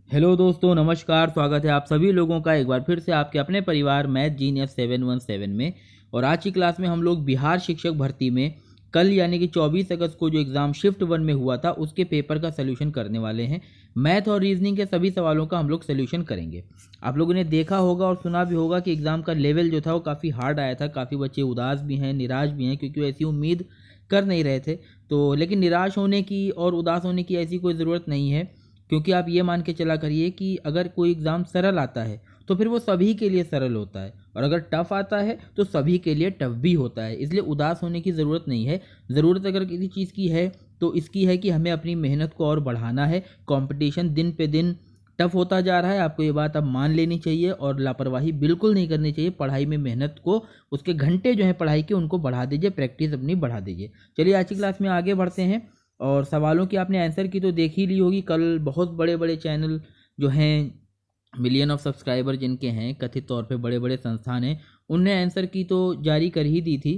Hello दोस्तों, नमस्कार। स्वागत है आप सभी लोगों का एक बार फिर से आपके अपने परिवार मैथ जीनियस 717 में। और आज की क्लास में हम लोग बिहार शिक्षक भर्ती में कल यानी कि 24 अगस्त को जो एग्ज़ाम शिफ्ट 1 में हुआ था उसके पेपर का सलूशन करने वाले हैं। मैथ और रीजनिंग के सभी सवालों का हम लोग सलूशन करेंगे। आप लोगों ने देखा होगा और सुना भी होगा कि एग्ज़ाम का लेवल जो था वो काफ़ी हार्ड आया था। काफ़ी बच्चे उदास भी हैं, निराश भी हैं, क्योंकि वो ऐसी उम्मीद कर नहीं रहे थे। तो लेकिन निराश होने की और उदास होने की ऐसी कोई ज़रूरत नहीं है, क्योंकि आप ये मान के चला करिए कि अगर कोई एग्ज़ाम सरल आता है तो फिर वो सभी के लिए सरल होता है, और अगर टफ़ आता है तो सभी के लिए टफ़ भी होता है। इसलिए उदास होने की ज़रूरत नहीं है। ज़रूरत अगर किसी चीज़ की है तो इसकी है कि हमें अपनी मेहनत को और बढ़ाना है। कंपटीशन दिन पे दिन टफ़ होता जा रहा है, आपको ये बात अब मान लेनी चाहिए और लापरवाही बिल्कुल नहीं करनी चाहिए। पढ़ाई में मेहनत को, उसके घंटे जो हैं पढ़ाई के, उनको बढ़ा दीजिए, प्रैक्टिस अपनी बढ़ा दीजिए। चलिए आज की क्लास में आगे बढ़ते हैं। और सवालों की आपने आंसर की तो देख ही ली होगी। कल बहुत बड़े बड़े चैनल जो हैं, मिलियन ऑफ सब्सक्राइबर जिनके हैं, कथित तौर पे बड़े बड़े संस्थान हैं, उनने आंसर की तो जारी कर ही दी थी।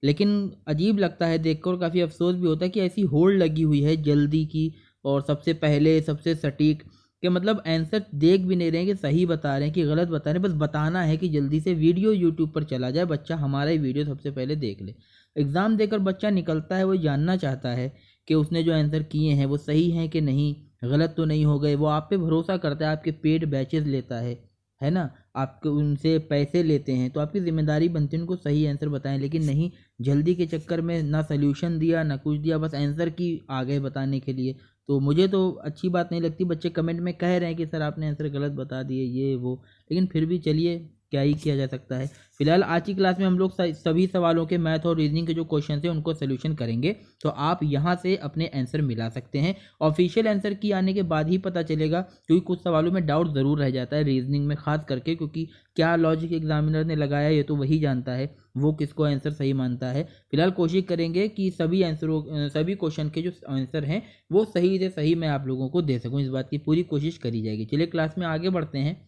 लेकिन अजीब लगता है देखकर, काफ़ी अफसोस भी होता है कि ऐसी होड़ लगी हुई है जल्दी की और सबसे पहले सबसे सटीक के, मतलब आंसर देख भी नहीं रहे हैं कि सही बता रहे हैं कि गलत बता रहे हैं। बस बताना है कि जल्दी से वीडियो यूट्यूब पर चला जाए, बच्चा हमारा ही वीडियो सबसे पहले देख ले। एग्ज़ाम देकर बच्चा निकलता है, वो जानना चाहता है कि उसने जो आंसर किए हैं वो सही हैं कि नहीं, गलत तो नहीं हो गए। वो आप पे भरोसा करता है, आपके पेड बैचेस लेता है ना, आपके उनसे पैसे लेते हैं, तो आपकी जिम्मेदारी बनती है उनको सही आंसर बताएं। लेकिन नहीं, जल्दी के चक्कर में ना सल्यूशन दिया ना कुछ दिया, बस आंसर की आ गए बताने के लिए। तो मुझे तो अच्छी बात नहीं लगती। बच्चे कमेंट में कह रहे हैं कि सर आपने आंसर गलत बता दिए ये वो, लेकिन फिर भी चलिए, क्या ही किया जा सकता है। फिलहाल आज की क्लास में हम लोग सभी सवालों के मैथ और रीजनिंग के जो क्वेश्चन हैं उनको सोल्यूशन करेंगे। तो आप यहाँ से अपने आंसर मिला सकते हैं। ऑफिशियल आंसर की आने के बाद ही पता चलेगा, क्योंकि कुछ सवालों में डाउट ज़रूर रह जाता है रीजनिंग में खास करके, क्योंकि क्या लॉजिक एग्जामिनर ने लगाया ये तो वही जानता है, वो किसको आंसर सही मानता है। फिलहाल कोशिश करेंगे कि सभी आंसरों सभी क्वेश्चन के जो आंसर हैं वो सही से सही मैं आप लोगों को दे सकूं, इस बात की पूरी कोशिश करी जाएगी। चलिए क्लास में आगे बढ़ते हैं।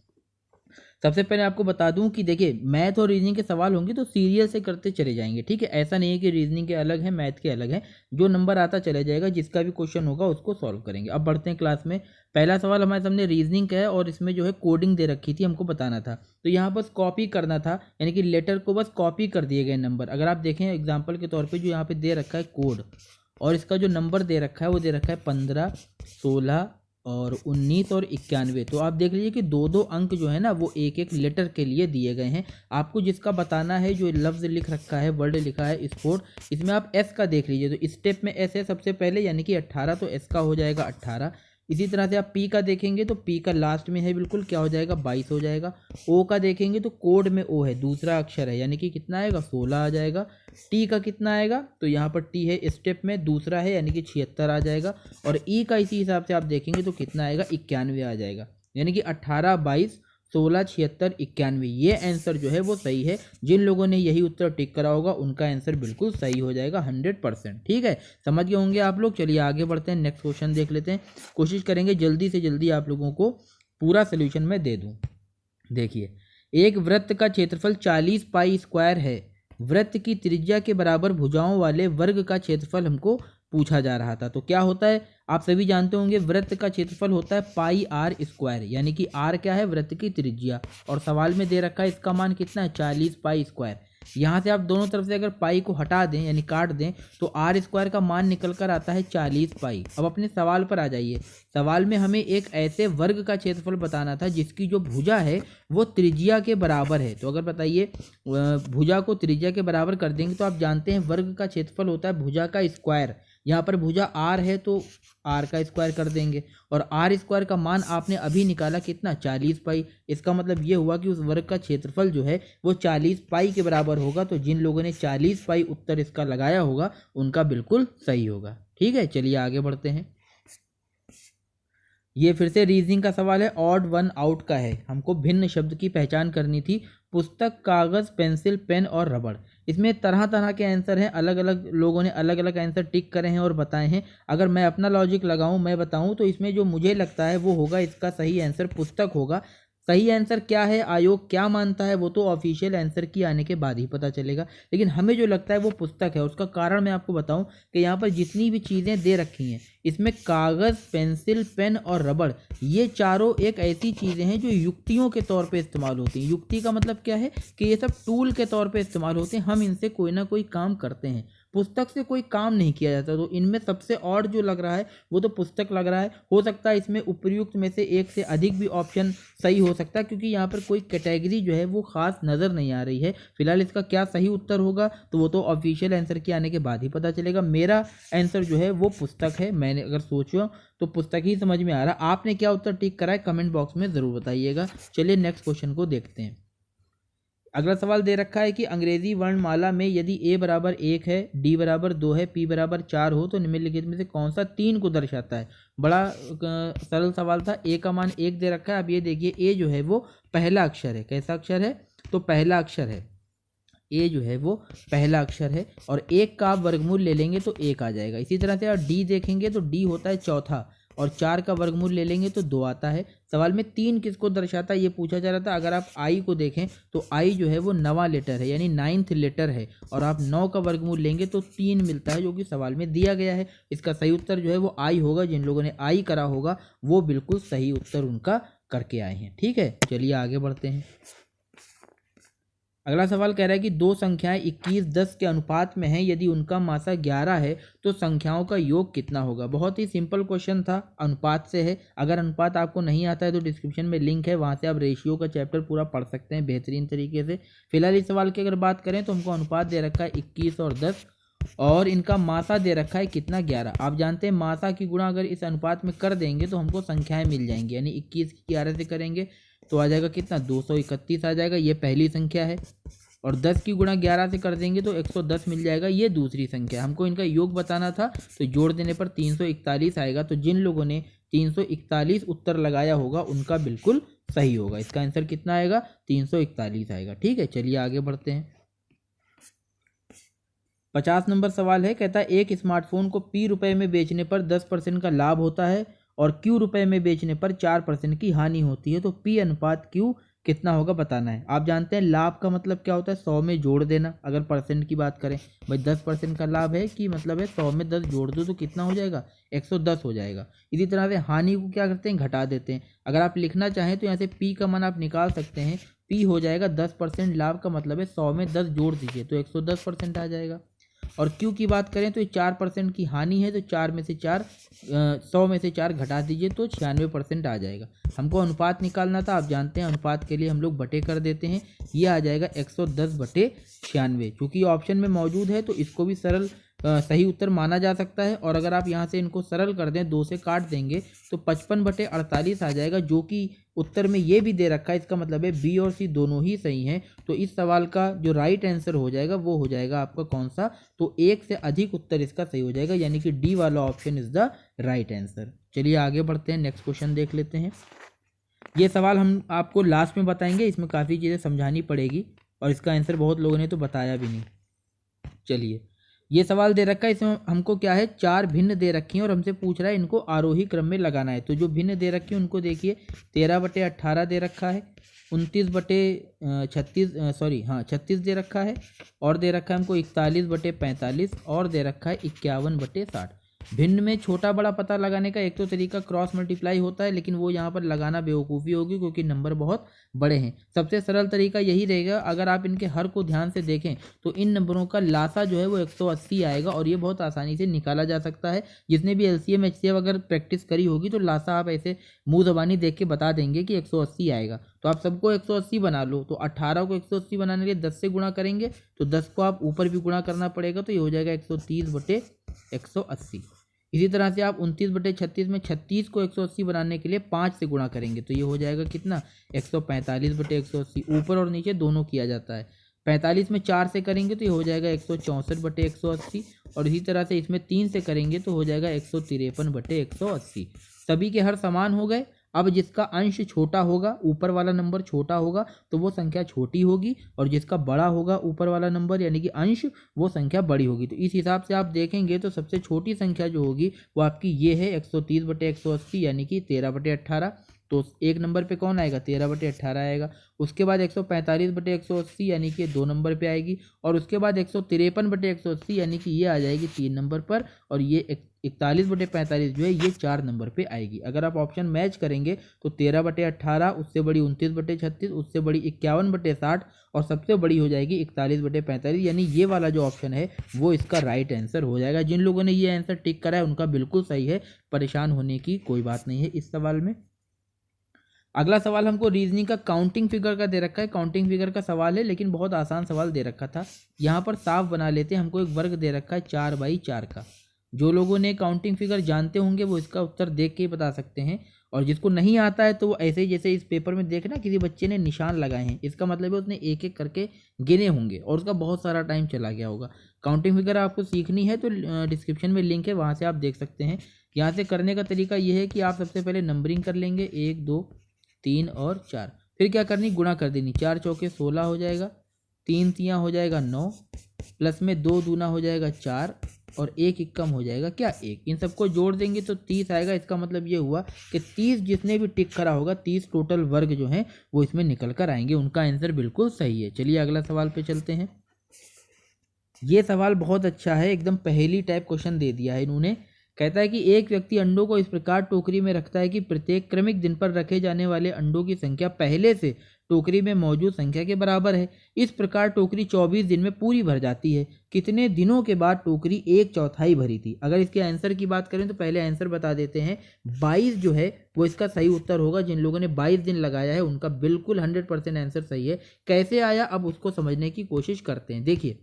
सबसे पहले आपको बता दूं कि देखिए, मैथ और रीजनिंग के सवाल होंगे तो सीरियल से करते चले जाएंगे, ठीक है। ऐसा नहीं है कि रीजनिंग के अलग है मैथ के अलग है, जो नंबर आता चला जाएगा, जिसका भी क्वेश्चन होगा उसको सॉल्व करेंगे। अब बढ़ते हैं क्लास में। पहला सवाल हमारे सामने रीजनिंग का है और इसमें जो है कोडिंग दे रखी थी, हमको बताना था। तो यहाँ बस कॉपी करना था, यानी कि लेटर को बस कॉपी कर दिए गए नंबर। अगर आप देखें एग्जाम्पल के तौर पर जो यहाँ पे दे रखा है कोड, और इसका जो नंबर दे रखा है वो दे रखा है 15, 16 और 19 और 91। तो आप देख लीजिए कि दो दो अंक जो है ना वो एक एक लेटर के लिए दिए गए हैं। आपको जिसका बताना है, जो लफ्ज़ लिख रखा है, वर्ड लिखा है स्पोर्ट, इसमें आप एस का देख लीजिए। तो स्टेप में एस है सबसे पहले, यानी कि 18, तो एस का हो जाएगा 18। इसी तरह से आप पी का देखेंगे तो पी का लास्ट में है बिल्कुल, क्या हो जाएगा 22 हो जाएगा। ओ का देखेंगे तो कोड में ओ है, दूसरा अक्षर है, यानी कि कितना आएगा 16 आ जाएगा। टी का कितना आएगा, तो यहाँ पर टी है स्टेप में दूसरा है, यानी कि 76 आ जाएगा। और ई का इसी हिसाब से आप देखेंगे तो कितना आएगा 91 आ जाएगा। यानी कि 18, 22, 16, 76, 91, ये आंसर जो है वो सही है। जिन लोगों ने यही उत्तर टिक करा होगा उनका आंसर बिल्कुल सही हो जाएगा 100%, ठीक है। समझ गए होंगे आप लोग। चलिए आगे बढ़ते हैं, नेक्स्ट क्वेश्चन देख लेते हैं। कोशिश करेंगे जल्दी से जल्दी आप लोगों को पूरा सोल्यूशन मैं दे दूं। देखिए, एक वृत्त का क्षेत्रफल 40 पाई स्क्वायर है। वृत्त की त्रिज्या के बराबर भुजाओं वाले वर्ग का क्षेत्रफल हमको पूछा जा रहा था। तो क्या होता है, आप सभी जानते होंगे, वृत्त का क्षेत्रफल होता है पाई आर स्क्वायर, यानी कि आर क्या है, वृत्त की त्रिज्या, और सवाल में दे रखा है इसका मान कितना है 40 पाई स्क्वायर। यहाँ से आप दोनों तरफ से अगर पाई को हटा दें यानी काट दें तो आर स्क्वायर का मान निकल कर आता है 40 पाई। अब अपने सवाल पर आ जाइए। सवाल में हमें एक ऐसे वर्ग का क्षेत्रफल बताना था जिसकी जो भुजा है वो त्रिज्या के बराबर है। तो अगर बताइए भुजा को त्रिज्या के बराबर कर देंगे तो आप जानते हैं वर्ग का क्षेत्रफल होता है भुजा का स्क्वायर। यहाँ पर भुजा आर है तो आर का स्क्वायर कर देंगे, और आर स्क्वायर का मान आपने अभी निकाला कितना 40 पाई। इसका मतलब ये हुआ कि उस वर्ग का क्षेत्रफल जो है वो 40 पाई के बराबर होगा। तो जिन लोगों ने 40 पाई उत्तर इसका लगाया होगा उनका बिल्कुल सही होगा, ठीक है। चलिए आगे बढ़ते हैं। ये फिर से रीजनिंग का सवाल है, ऑड वन आउट का है। हमको भिन्न शब्द की पहचान करनी थी। पुस्तक, कागज़, पेंसिल, पेन और रबड़। इसमें तरह तरह के आंसर हैं, अलग अलग लोगों ने अलग अलग आंसर टिक करे हैं और बताए हैं। अगर मैं अपना लॉजिक लगाऊं, मैं बताऊं, तो इसमें जो मुझे लगता है वो होगा, इसका सही आंसर पुस्तक होगा। सही आंसर क्या है, आयोग क्या मानता है, वो तो ऑफिशियल आंसर की आने के बाद ही पता चलेगा। लेकिन हमें जो लगता है वो पुस्तक है। उसका कारण मैं आपको बताऊं कि यहाँ पर जितनी भी चीज़ें दे रखी हैं इसमें कागज़, पेंसिल, पेन और रबड़, ये चारों एक ऐसी चीज़ें हैं जो युक्तियों के तौर पे इस्तेमाल होती हैं। युक्ति का मतलब क्या है कि ये सब टूल के तौर पे इस्तेमाल होते हैं, हम इनसे कोई ना कोई काम करते हैं। पुस्तक से कोई काम नहीं किया जाता। तो इनमें सबसे और जो लग रहा है वो तो पुस्तक लग रहा है। हो सकता है इसमें उपर्युक्त में से एक से अधिक भी ऑप्शन सही हो सकता है, क्योंकि यहाँ पर कोई कैटेगरी जो है वो खास नज़र नहीं आ रही है। फिलहाल इसका क्या सही उत्तर होगा तो वो तो ऑफिशियल आंसर के आने के बाद ही पता चलेगा। मेरा आंसर जो है वो पुस्तक है। मैंने अगर सोचो तो पुस्तक ही समझ में आ रहा। आपने क्या उत्तर टिक करा है कमेंट बॉक्स में ज़रूर बताइएगा। चलिए नेक्स्ट क्वेश्चन को देखते हैं। अगला सवाल दे रखा है कि अंग्रेजी वर्णमाला में यदि ए बराबर 1 है, डी बराबर 2 है, पी बराबर 4 हो तो निम्नलिखित में से कौन सा 3 को दर्शाता है। बड़ा सरल सवाल था। ए का मान 1 दे रखा है। अब ये देखिए ए जो है वो पहला अक्षर है। कैसा अक्षर है? तो पहला अक्षर है। ए जो है वो पहला अक्षर है और 1 का आप वर्गमूल ले लेंगे तो 1 आ जाएगा। इसी तरह से आप डी देखेंगे तो डी होता है चौथा और 4 का वर्गमूल ले लेंगे तो 2 आता है। सवाल में 3 किसको दर्शाता है ये पूछा जा रहा था। अगर आप आई को देखें तो आई जो है वो 9वां लेटर है, यानी 9th लेटर है, और आप 9 का वर्गमूल लेंगे तो 3 मिलता है, जो कि सवाल में दिया गया है। इसका सही उत्तर जो है वो आई होगा। जिन लोगों ने आई करा होगा वो बिल्कुल सही उत्तर उनका करके आए हैं। ठीक है, चलिए आगे बढ़ते हैं। अगला सवाल कह रहा है कि दो संख्याएं 21 10 के अनुपात में हैं, यदि उनका मासा 11 है तो संख्याओं का योग कितना होगा। बहुत ही सिंपल क्वेश्चन था, अनुपात से है। अगर अनुपात आपको नहीं आता है तो डिस्क्रिप्शन में लिंक है, वहां से आप रेशियो का चैप्टर पूरा पढ़ सकते हैं बेहतरीन तरीके से। फिलहाल इस सवाल की अगर बात करें तो हमको अनुपात दे रखा है 21 और 10 और इनका मासा दे रखा है कितना 11। आप जानते हैं मासा की गुणा अगर इस अनुपात में कर देंगे तो हमको संख्याएं मिल जाएंगी, यानी 21 की 11 से करेंगे तो आ जाएगा कितना 231 आ जाएगा, ये पहली संख्या है। और 10 की गुणा 11 से कर देंगे तो 110 मिल जाएगा, ये दूसरी संख्या। हमको इनका योग बताना था तो जोड़ देने पर 341 आएगा। तो जिन लोगों ने 341 उत्तर लगाया होगा उनका बिल्कुल सही होगा। इसका आंसर कितना आएगा? 341 आएगा। ठीक है, चलिए आगे बढ़ते हैं। 50 नंबर सवाल है, कहता है एक स्मार्टफोन को P रुपए में बेचने पर 10% का लाभ होता है और Q रुपए में बेचने पर 4% की हानि होती है। तो P अनुपात Q कितना होगा बताना है। आप जानते हैं लाभ का मतलब क्या होता है? 100 में जोड़ देना। अगर परसेंट की बात करें, भाई 10% का लाभ है कि मतलब है 100 में 10 जोड़ दो तो कितना हो जाएगा? 110 हो जाएगा। इसी तरह से हानि को क्या करते हैं? घटा देते हैं। अगर आप लिखना चाहें तो यहाँ से P का मान आप निकाल सकते हैं। P हो जाएगा 10% लाभ का मतलब है 100 में 10 जोड़ दीजिए तो 110% आ जाएगा। और Q की बात करें तो ये 4% की हानि है तो 4 में से 4 100 में से 4 घटा दीजिए तो 96% आ जाएगा। हमको अनुपात निकालना था। आप जानते हैं अनुपात के लिए हम लोग बटे कर देते हैं। ये आ जाएगा 110/96। चूँकि ऑप्शन में मौजूद है तो इसको भी सरल सही उत्तर माना जा सकता है। और अगर आप यहाँ से इनको सरल कर दें, 2 से काट देंगे तो 55/48 आ जाएगा, जो कि उत्तर में ये भी दे रखा है। इसका मतलब है बी और सी दोनों ही सही हैं। तो इस सवाल का जो राइट आंसर हो जाएगा वो हो जाएगा आपका कौन सा? तो एक से अधिक उत्तर इसका सही हो जाएगा, यानी कि डी वाला option is the right answer. चलिए आगे बढ़ते हैं, नेक्स्ट क्वेश्चन देख लेते हैं। ये सवाल हम आपको लास्ट में बताएंगे, इसमें काफ़ी चीज़ें समझानी पड़ेगी और इसका आंसर बहुत लोगों ने तो बताया भी नहीं। चलिए, ये सवाल दे रखा है, इसमें हमको क्या है 4 भिन्न दे रखी हैं और हमसे पूछ रहा है इनको आरोही क्रम में लगाना है। तो जो भिन्न दे रखी है उनको देखिए, 13/18 दे रखा है, 36 दे रखा है, और दे रखा है हमको 41/45 और दे रखा है 51/60। भिन्न में छोटा बड़ा पता लगाने का एक तो तरीका क्रॉस मल्टीप्लाई होता है, लेकिन वो यहाँ पर लगाना बेवकूफ़ी होगी क्योंकि नंबर बहुत बड़े हैं। सबसे सरल तरीका यही रहेगा, अगर आप इनके हर को ध्यान से देखें तो इन नंबरों का लासा जो है वो 180 आएगा और ये बहुत आसानी से निकाला जा सकता है। जिसने भी LCM HCF अगर प्रैक्टिस करी होगी तो लासा आप ऐसे मुँह ज़बानी देख के बता देंगे कि 180 आएगा। तो आप सबको 180 बना लो। तो 18 को 180 बनाने के लिए 10 से गुणा करेंगे तो 10 को आप ऊपर भी गुणा करना पड़ेगा, तो ये हो जाएगा 130/180। इसी तरह से आप 29/36 में 36 को 180 बनाने के लिए 5 से गुणा करेंगे तो ये हो जाएगा कितना? 145/180। ऊपर और नीचे दोनों किया जाता है। 45 में 4 से करेंगे तो ये हो जाएगा 164/180 और इसी तरह से इसमें 3 से करेंगे तो हो जाएगा 153/180। सभी के हर समान हो गए। अब जिसका अंश छोटा होगा, ऊपर वाला नंबर छोटा होगा तो वो संख्या छोटी होगी, और जिसका बड़ा होगा ऊपर वाला नंबर यानी कि अंश, वो संख्या बड़ी होगी। तो इस हिसाब से आप देखेंगे तो सबसे छोटी संख्या जो होगी वो आपकी ये है 130/180 यानी कि 13/18। तो 1 नंबर पे कौन आएगा, 13/18 आएगा। उसके बाद 145/180 यानी कि 2 नंबर पे आएगी, और उसके बाद 153/180 यानी कि ये आ जाएगी 3 नंबर पर, और ये 41/45 जो है ये 4 नंबर पे आएगी। अगर आप ऑप्शन मैच करेंगे तो 13/18, उससे बड़ी 29/36, उससे बड़ी 51/60, और सबसे बड़ी हो जाएगी 41/45, यानी ये वाला जो ऑप्शन है वो इसका राइट आंसर हो जाएगा। जिन लोगों ने ये आंसर टिक करा है उनका बिल्कुल सही है, परेशान होने की कोई बात नहीं है इस सवाल में। अगला सवाल हमको रीजनिंग का काउंटिंग फिगर का दे रखा है। काउंटिंग फिगर का सवाल है, लेकिन बहुत आसान सवाल दे रखा था। यहाँ पर साफ बना लेते हैं, हमको एक वर्ग दे रखा है 4/4 का। जो लोगों ने काउंटिंग फिगर जानते होंगे वो इसका उत्तर देख के ही बता सकते हैं, और जिसको नहीं आता है तो वो ऐसे ही जैसे इस पेपर में देखना किसी बच्चे ने निशान लगाए हैं, इसका मतलब है उसने एक एक करके गिने होंगे और उसका बहुत सारा टाइम चला गया होगा। काउंटिंग फिगर आपको सीखनी है तो डिस्क्रिप्शन में लिंक है, वहाँ से आप देख सकते हैं। यहाँ से करने का तरीका ये है कि आप सबसे पहले नंबरिंग कर लेंगे 1 2 3 और 4, फिर क्या करनी, गुणा कर देनी। 4 चौके 16 हो जाएगा, 3 तियाँ हो जाएगा 9, प्लस में 2 दूना हो जाएगा 4, और 1 इक्कम हो जाएगा क्या 1। इन सबको जोड़ देंगे तो 30 आएगा। इसका मतलब ये हुआ कि 30 जिसने भी टिक करा होगा 30 टोटल वर्ग जो हैं वो इसमें निकल कर आएंगे। उनका आंसर बिल्कुल सही है। चलिए अगला सवाल पे चलते हैं। ये सवाल बहुत अच्छा है, एकदम पहेली टाइप क्वेश्चन दे दिया है इन्होंने। कहता है कि एक व्यक्ति अंडों को इस प्रकार टोकरी में रखता है कि प्रत्येक क्रमिक दिन पर रखे जाने वाले अंडों की संख्या पहले से टोकरी में मौजूद संख्या के बराबर है। इस प्रकार टोकरी 24 दिन में पूरी भर जाती है। कितने दिनों के बाद टोकरी 1/4 भरी थी। अगर इसके आंसर की बात करें तो पहले आंसर बता देते हैं। 22 जो है वो इसका सही उत्तर होगा। जिन लोगों ने 22 दिन लगाया है उनका बिल्कुल 100% आंसर सही है। कैसे आया अब उसको समझने की कोशिश करते हैं। देखिए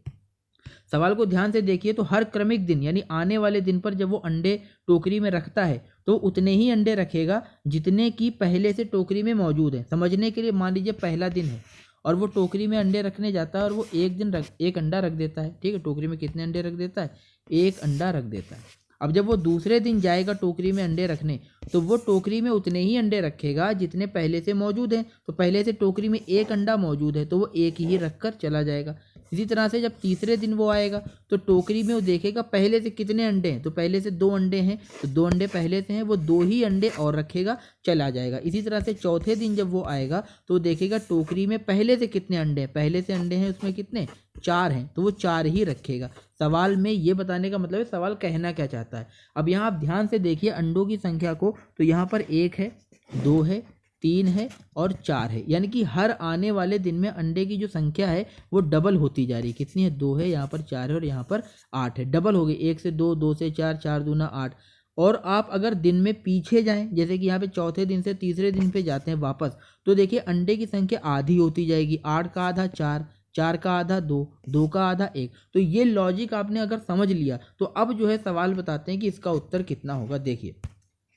सवाल को ध्यान से देखिए, तो हर क्रमिक दिन यानी आने वाले दिन पर जब वो अंडे टोकरी में रखता है तो उतने ही अंडे रखेगा जितने की पहले से टोकरी में मौजूद हैं। समझने के लिए मान लीजिए पहला दिन है और वो टोकरी में अंडे रखने जाता है और वो एक अंडा रख देता है। ठीक है, टोकरी में कितने अंडे रख देता है, 1 अंडा रख देता है। अब जब वो दूसरे दिन जाएगा टोकरी में अंडे रखने तो वो टोकरी में उतने ही अंडे रखेगा जितने पहले से मौजूद हैं। तो पहले से टोकरी में 1 अंडा मौजूद है तो वो 1 ही रख कर चला जाएगा। इसी तरह से जब तीसरे दिन वो आएगा तो टोकरी में वो देखेगा पहले से कितने अंडे हैं, तो पहले से 2 अंडे हैं तो 2 अंडे पहले से हैं, वो 2 ही अंडे और रखेगा, चला जाएगा। इसी तरह से चौथे दिन जब वो आएगा तो देखेगा टोकरी में पहले से कितने अंडे हैं, पहले से अंडे हैं उसमें कितने 4 हैं तो वो 4 ही रखेगा। सवाल में ये बताने का मतलब है सवाल कहना क्या चाहता है। अब यहाँ आप ध्यान से देखिए अंडों की संख्या को, तो यहाँ पर 1 है, 2 है, 3 है और 4 है, यानी कि हर आने वाले दिन में अंडे की जो संख्या है वो डबल होती जा रही है। कितनी है, 2 है, यहाँ पर 4 है और यहाँ पर 8 है, डबल हो गई। 1 से 2, 2 से 4, 4 दूना 8। और आप अगर दिन में पीछे जाएं, जैसे कि यहाँ पे चौथे दिन से तीसरे दिन पे जाते हैं वापस, तो देखिए अंडे की संख्या आधी होती जाएगी। 8 का आधा 4, 4 का आधा 2, 2 का आधा 1। तो ये लॉजिक आपने अगर समझ लिया तो अब जो है सवाल बताते हैं कि इसका उत्तर कितना होगा। देखिए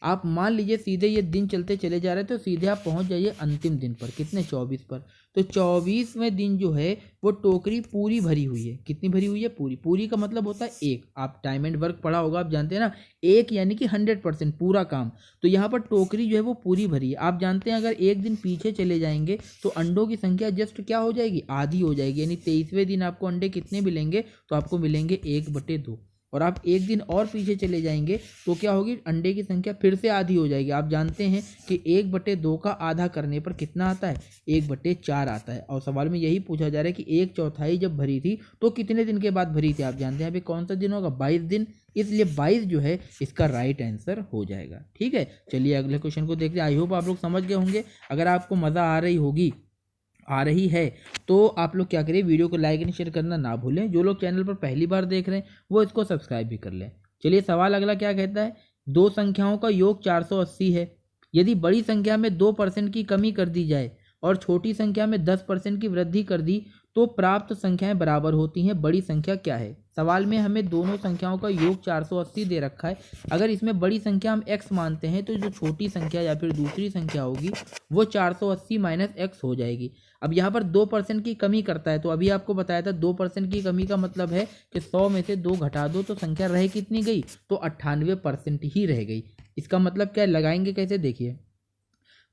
आप मान लीजिए सीधे ये दिन चलते चले जा रहे हैं तो सीधे आप पहुंच जाइए अंतिम दिन पर, कितने 24 पर। तो 24वें दिन जो है वो टोकरी पूरी भरी हुई है। कितनी भरी हुई है, पूरी। पूरी का मतलब होता है 1। आप टाइम एंड वर्क पढ़ा होगा, आप जानते हैं ना, 1 यानी कि 100% पूरा काम। तो यहाँ पर टोकरी जो है वो पूरी भरी है। आप जानते हैं अगर एक दिन पीछे चले जाएंगे तो अंडों की संख्या जस्ट क्या हो जाएगी, आधी हो जाएगी। यानी 23वें दिन आपको अंडे कितने मिलेंगे, तो आपको मिलेंगे 1/2। और आप एक दिन और पीछे चले जाएंगे तो क्या होगी, अंडे की संख्या फिर से आधी हो जाएगी। आप जानते हैं कि 1/2 का आधा करने पर कितना आता है, 1/4 आता है। और सवाल में यही पूछा जा रहा है कि 1/4 जब भरी थी तो कितने दिन के बाद भरी थी। आप जानते हैं अभी कौन सा दिन होगा, 22 दिन, इसलिए 22 जो है इसका राइट आंसर हो जाएगा। ठीक है, चलिए अगले क्वेश्चन को देखते हैं। आई होप आप लोग समझ गए होंगे। अगर आपको मज़ा आ रही है तो आप लोग क्या करिए, वीडियो को लाइक एंड शेयर करना ना भूलें। जो लोग चैनल पर पहली बार देख रहे हैं वो इसको सब्सक्राइब भी कर लें। चलिए सवाल अगला क्या कहता है, 2 संख्याओं का योग 480 है। यदि बड़ी संख्या में 2% की कमी कर दी जाए और छोटी संख्या में 10% की वृद्धि कर दी तो प्राप्त संख्याएं बराबर होती हैं। बड़ी संख्या क्या है। सवाल में हमें दोनों संख्याओं का योग 480 दे रखा है। अगर इसमें बड़ी संख्या हम x मानते हैं तो जो छोटी संख्या या फिर दूसरी संख्या होगी वो 480 माइनस x हो जाएगी। अब यहाँ पर 2% की कमी करता है, तो अभी आपको बताया था 2% की कमी का मतलब है कि 100 में से 2 घटा दो तो संख्या रह कितनी गई, तो 98% ही रह गई। इसका मतलब क्या लगाएंगे कैसे, देखिए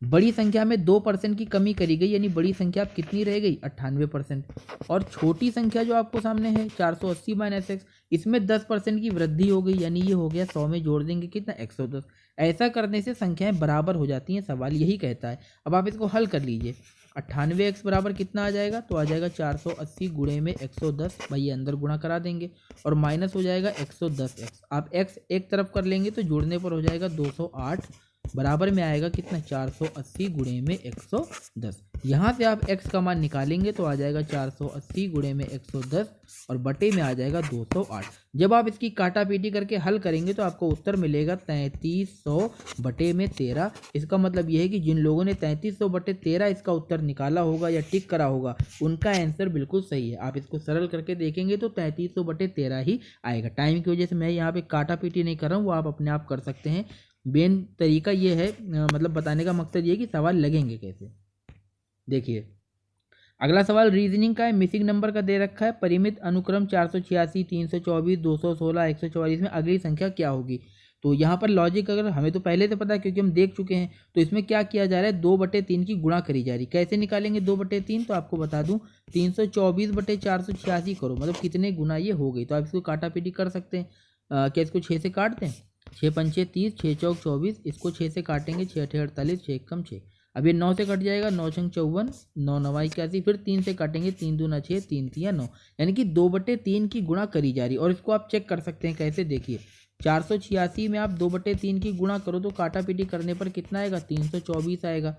बड़ी संख्या में 2% की कमी करी गई, यानी बड़ी संख्या अब कितनी रह गई, 98%। और छोटी संख्या जो आपको सामने है 480 माइनस एक्स, इसमें 10% की वृद्धि हो गई, यानी ये हो गया 100 में जोड़ देंगे कितना, 110। ऐसा करने से संख्याएं बराबर हो जाती हैं, सवाल यही कहता है। अब आप इसको हल कर लीजिए। 98x बराबर कितना आ जाएगा, तो आ जाएगा 480 गुणे में 110, भाई अंदर गुणा करा देंगे और माइनस हो जाएगा 110x। आप x एक तरफ कर लेंगे तो जोड़ने पर हो जाएगा 208, बराबर में आएगा कितना 480 गुणे में 110। यहाँ से आप x का मान निकालेंगे तो आ जाएगा 480 गुणे में 110 और बटे में आ जाएगा 208। जब आप इसकी काटा पीटी करके हल करेंगे तो आपको उत्तर मिलेगा 3300 बटे में 13। इसका मतलब यह है कि जिन लोगों ने 3300 बटे 13 इसका उत्तर निकाला होगा या टिक करा होगा उनका आंसर बिल्कुल सही है। आप इसको सरल करके देखेंगे तो 3300 बटे 13 ही आएगा। टाइम की वजह से मैं यहाँ पे काटा पीटी नहीं कर रहा हूँ, वो आप अपने आप कर सकते हैं। मेन तरीका ये है, मतलब बताने का मकसद ये है कि सवाल लगेंगे कैसे। देखिए अगला सवाल रीजनिंग का है, मिसिंग नंबर का दे रखा है। परिमित अनुक्रम 486, 324, 216, 144 में अगली संख्या क्या होगी। तो यहाँ पर लॉजिक अगर हमें तो पहले से पता है क्योंकि हम देख चुके हैं, तो इसमें क्या किया जा रहा है, 2/3 की गुणा करी जा रही। कैसे निकालेंगे 2/3, तो आपको बता दूं 324 बटे 486 करो, मतलब कितने गुना ये हो गई। तो आप इसको काटा पीटी कर सकते हैं। क्या इसको 6 से काट दें, 6 पंचे 30, 6 चौक 24, इसको 6 से काटेंगे, 6 अठे 48, 6 कम 6। अब ये 9 से कट जाएगा, 9 छंग 54, 9 नवा 81, फिर 3 से काटेंगे, 3 दूना 6, 3 तिया 9, यानी कि 2/3 की गुणा करी जा रही। और इसको आप चेक कर सकते हैं कैसे, देखिए 486 में आप 2/3 की गुणा करो तो काटा पीटी करने पर कितना आएगा, 324 आएगा।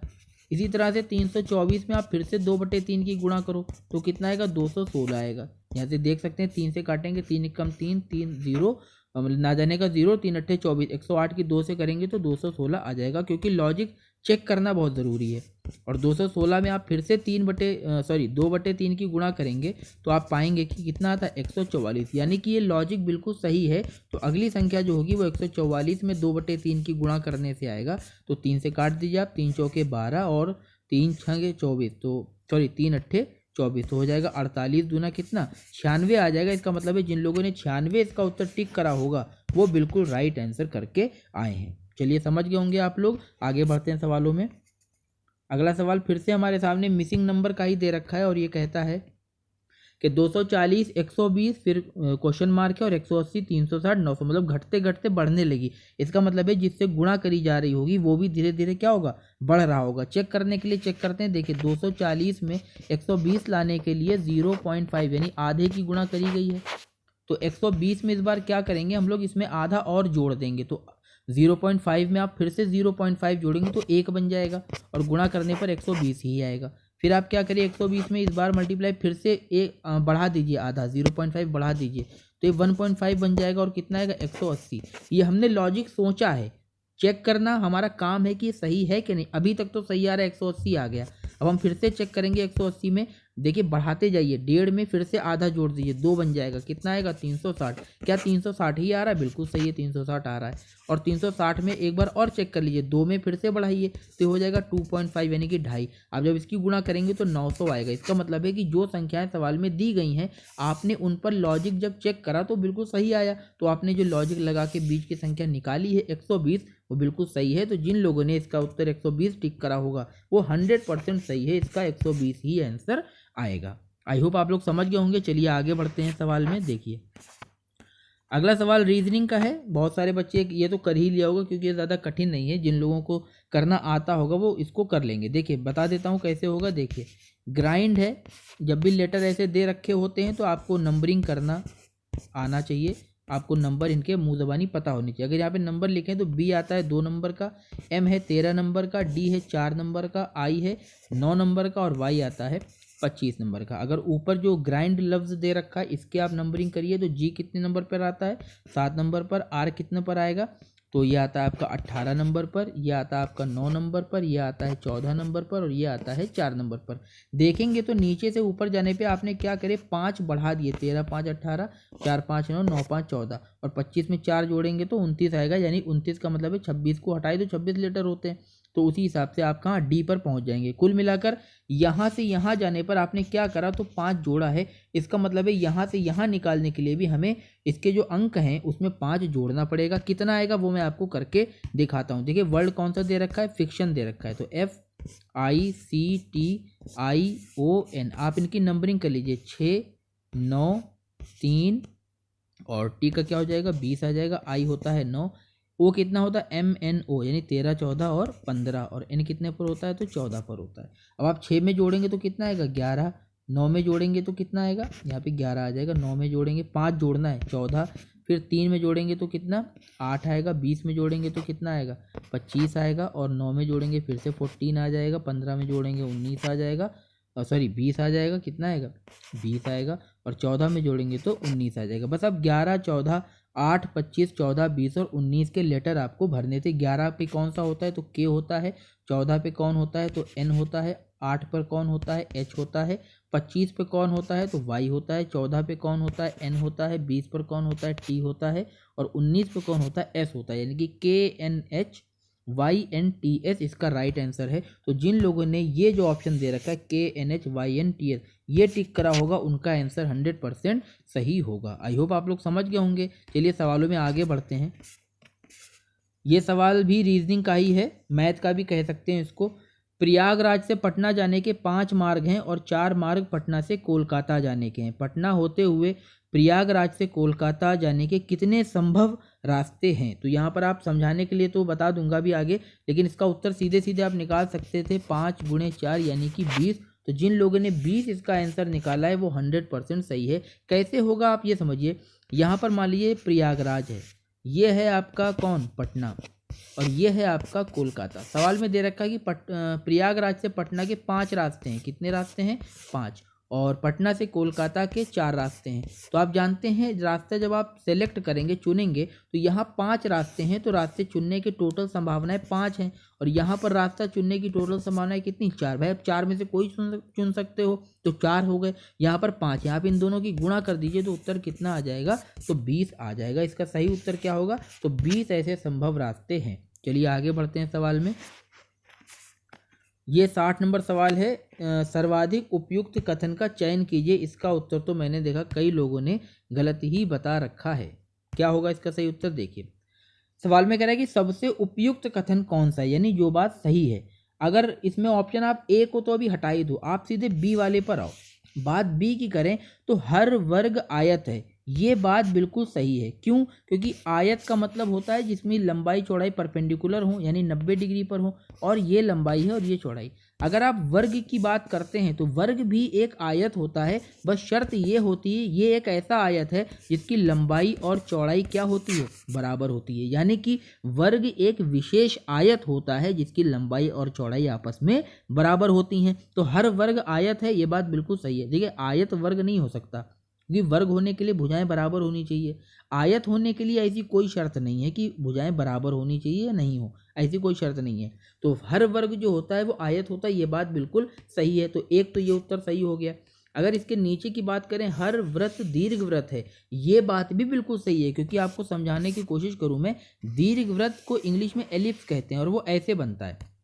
इसी तरह से 324 में आप फिर से 2/3 की गुणा करो तो कितना आएगा, 216 आएगा। यहाँ से देख सकते हैं 3 से काटेंगे, 3 एकम 3, 3 0, मतलब ना जाने का 0, 3 अट्ठे 24, 108 की 2 से करेंगे तो 216 आ जाएगा, क्योंकि लॉजिक चेक करना बहुत ज़रूरी है। और 216 में आप फिर से 2/3 की गुणा करेंगे तो आप पाएंगे कि कितना आता है, 144, यानी कि ये लॉजिक बिल्कुल सही है। तो अगली संख्या जो होगी वो 144 में 2/3 की गुणा करने से आएगा। तो 3 से काट दीजिए आप, 3 चौके 12 और 3 छंगे 24, तो 3 अट्ठे 24, तो हो जाएगा 48 दूना कितना, 96 आ जाएगा। इसका मतलब है जिन लोगों ने 96 इसका उत्तर टिक करा होगा वो बिल्कुल राइट आंसर करके आए हैं। चलिए समझ गए होंगे आप लोग। आगे बढ़ते हैं सवालों में। अगला सवाल फिर से हमारे सामने मिसिंग नंबर का ही दे रखा है और ये कहता है कि 240, 120, फिर क्वेश्चन मार्क है और 180, 360, 900, मतलब घटते घटते बढ़ने लगी। इसका मतलब है जिससे गुणा करी जा रही होगी वो भी धीरे धीरे क्या होगा, बढ़ रहा होगा। चेक करने के लिए चेक करते हैं। देखिए 240 में 120 लाने के लिए 0.5 यानी आधे की गुणा करी गई है। तो 120 में इस बार क्या करेंगे हम लोग, इसमें आधा और जोड़ देंगे। तो 0.5 में आप फिर से 0.5 जोड़ेंगे तो 1 बन जाएगा और गुणा करने पर 120 ही आएगा। फिर आप क्या करिए, 120 में इस बार मल्टीप्लाई फिर से एक बढ़ा दीजिए, आधा 0.5 बढ़ा दीजिए तो ये 1.5 बन जाएगा और कितना आएगा, 180। ये हमने लॉजिक सोचा है, चेक करना हमारा काम है कि ये सही है कि नहीं। अभी तक तो सही आ रहा है, 180 आ गया। अब हम फिर से चेक करेंगे 180 में, देखिए बढ़ाते जाइए, 1.5 में फिर से आधा जोड़ दीजिए, 2 बन जाएगा, कितना आएगा, 360। क्या 360 ही आ रहा है, बिल्कुल सही है, 360 आ रहा है। और 360 में एक बार और चेक कर लीजिए, 2 में फिर से बढ़ाइए तो हो जाएगा 2.5 यानी कि 2.5। अब जब इसकी गुणा करेंगे तो 900 आएगा। इसका मतलब है कि जो संख्याएं सवाल में दी गई हैं आपने उन पर लॉजिक जब चेक करा तो बिल्कुल सही आया। तो आपने जो लॉजिक लगा के बीच की संख्या निकाली है 120, वो बिल्कुल सही है। तो जिन लोगों ने इसका उत्तर 120 टिक करा होगा वो 100% सही है, इसका 120 ही आंसर आएगा। आई होप आप लोग समझ गए होंगे। चलिए आगे बढ़ते हैं सवाल में। देखिए अगला सवाल रीजनिंग का है। बहुत सारे बच्चे ये तो कर ही लिया होगा क्योंकि ये ज़्यादा कठिन नहीं है, जिन लोगों को करना आता होगा वो इसको कर लेंगे। देखिए बता देता हूँ कैसे होगा। देखिए ग्राइंड है, जब भी लेटर ऐसे दे रखे होते हैं तो आपको नंबरिंग करना आना चाहिए, आपको नंबर इनके मुंह ज़बानी पता होनी चाहिए। अगर यहाँ पे नंबर लिखे तो बी आता है 2 नंबर का, एम है 13 नंबर का, डी है 4 नंबर का, आई है 9 नंबर का और वाई आता है 25 नंबर का। अगर ऊपर जो ग्राइंड लफ्ज़ दे रखा है इसके आप नंबरिंग करिए तो जी कितने नंबर पर आता है, 7 नंबर पर। आर कितने पर आएगा, तो ये आता है आपका 18 नंबर पर, ये आता है आपका 9 नंबर पर, ये आता है 14 नंबर पर और ये आता है 4 नंबर पर। देखेंगे तो नीचे से ऊपर जाने पे आपने क्या करे, 5 बढ़ा दिए, 13 5 18, 4 5 9, 9 5 14 और 25 में 4 जोड़ेंगे तो 29 आएगा। यानी 29 का मतलब है 26 को हटाए तो 26 लेटर होते हैं। तो उसी हिसाब से आप कहाँ डी पर पहुंच जाएंगे। कुल मिलाकर यहाँ से यहाँ जाने पर आपने क्या करा, तो 5 जोड़ा है। इसका मतलब है यहाँ से यहाँ निकालने के लिए भी हमें इसके जो अंक हैं उसमें 5 जोड़ना पड़ेगा। कितना आएगा वो मैं आपको करके दिखाता हूँ। देखिए वर्ड कौन सा दे रखा है, फिक्शन दे रखा है, तो FICTION। आप इनकी नंबरिंग कर लीजिए, 6 9 3 और टी का क्या हो जाएगा, 20 आ जाएगा। आई होता है 9, ओ कितना होता है MNO, यानी 13, 14 और 15, और N कितने पर होता है तो 14 पर होता है। अब आप 6 में जोड़ेंगे तो कितना आएगा 11, 9 में जोड़ेंगे तो कितना आएगा, यहाँ पे 11 आ जाएगा, 9 में जोड़ेंगे 5 जोड़ना है 14, फिर 3 में जोड़ेंगे तो कितना 8 आएगा, 20 में जोड़ेंगे तो कितना आएगा 25 आएगा, और 9 में जोड़ेंगे फिर से 14 आ जाएगा, 15 में जोड़ेंगे 19 आ जाएगा, और सॉरी 20 आ जाएगा, कितना आएगा 20 आएगा, और 14 में जोड़ेंगे तो 19 आ जाएगा। बस अब 11, 14, 8, 25, 14, 20 और 19 के लेटर आपको भरने थे। 11 पे कौन सा होता है तो K होता है, 14 पे कौन होता है तो N होता है, 8 पर कौन होता है H होता है, 25 पे कौन होता है तो Y होता है, 14 पे कौन होता है N होता है, 20 पर कौन होता है T होता है, और 19 पे कौन होता है S होता है, यानी कि KNHYNTS इसका राइट आंसर है। तो जिन लोगों ने ये जो ऑप्शन दे रखा है KNHYNTS ये टिक करा होगा उनका आंसर 100% सही होगा। आई होप आप लोग समझ गए होंगे। चलिए सवालों में आगे बढ़ते हैं। ये सवाल भी रीजनिंग का ही है, मैथ का भी कह सकते हैं इसको। प्रयागराज से पटना जाने के 5 मार्ग हैं और 4 मार्ग पटना से कोलकाता जाने के हैं। पटना होते हुए प्रयागराज से कोलकाता जाने के कितने संभव रास्ते हैं? तो यहाँ पर आप समझाने के लिए तो बता दूंगा भी आगे, लेकिन इसका उत्तर सीधे सीधे आप निकाल सकते थे 5 × 4 यानी कि 20। तो जिन लोगों ने 20 इसका आंसर निकाला है वो 100% सही है। कैसे होगा आप ये समझिए। यहाँ पर मान लीजिए प्रयागराज है, ये है आपका कौन पटना, और ये है आपका कोलकाता। सवाल में दे रखा है कि प्रयागराज से पटना के 5 रास्ते हैं। कितने रास्ते हैं 5, और पटना से कोलकाता के 4 रास्ते हैं। तो आप जानते हैं रास्ते जब आप सेलेक्ट करेंगे चुनेंगे तो यहाँ 5 रास्ते हैं, तो रास्ते चुनने की टोटल संभावनाएं 5 हैं, और यहाँ पर रास्ता चुनने की टोटल संभावनाएं कितनी 4। भाई अब 4 में से कोई चुन सकते हो, तो 4 हो गए, यहाँ पर 5, यहाँ पर इन दोनों की गुणा कर दीजिए तो उत्तर कितना आ जाएगा तो 20 आ जाएगा। इसका सही उत्तर क्या होगा तो 20 ऐसे संभव रास्ते हैं। चलिए आगे बढ़ते हैं सवाल में। ये 60 नंबर सवाल है। सर्वाधिक उपयुक्त कथन का चयन कीजिए। इसका उत्तर तो मैंने देखा कई लोगों ने गलत ही बता रखा है। क्या होगा इसका सही उत्तर देखिए। सवाल में कह रहा है कि सबसे उपयुक्त कथन कौन सा है, यानी जो बात सही है। अगर इसमें ऑप्शन आप ए को तो अभी हटा ही दो, आप सीधे बी वाले पर आओ। बात बी की करें तो हर वर्ग आयत है, ये बात बिल्कुल सही है। क्यों? क्योंकि आयत का मतलब होता है जिसमें लंबाई चौड़ाई परपेंडिकुलर हो, यानी 90 डिग्री पर हो, और ये लंबाई है और ये चौड़ाई। अगर आप वर्ग की बात करते हैं तो वर्ग भी एक आयत होता है, बस शर्त ये होती है ये एक ऐसा आयत है जिसकी लंबाई और चौड़ाई क्या होती है बराबर होती है। यानी कि वर्ग एक विशेष आयत होता है जिसकी लंबाई और चौड़ाई आपस में बराबर होती हैं। तो हर वर्ग आयत है, ये बात बिल्कुल सही है। देखिए आयत वर्ग नहीं हो सकता, क्योंकि वर्ग होने के लिए भुजाएं बराबर होनी चाहिए। आयत होने के लिए ऐसी कोई शर्त नहीं है कि भुजाएं बराबर होनी चाहिए या नहीं हो, ऐसी कोई शर्त नहीं है। तो हर वर्ग जो होता है वो आयत होता है, ये बात बिल्कुल सही है। तो एक तो ये उत्तर सही हो गया। अगर इसके नीचे की बात करें हर व्रत दीर्घ व्रत है, ये बात भी बिल्कुल सही है। क्योंकि आपको समझाने की कोशिश करूँ मैं, दीर्घ व्रत को इंग्लिश में एलिप्स कहते हैं और वो ऐसे बनता है।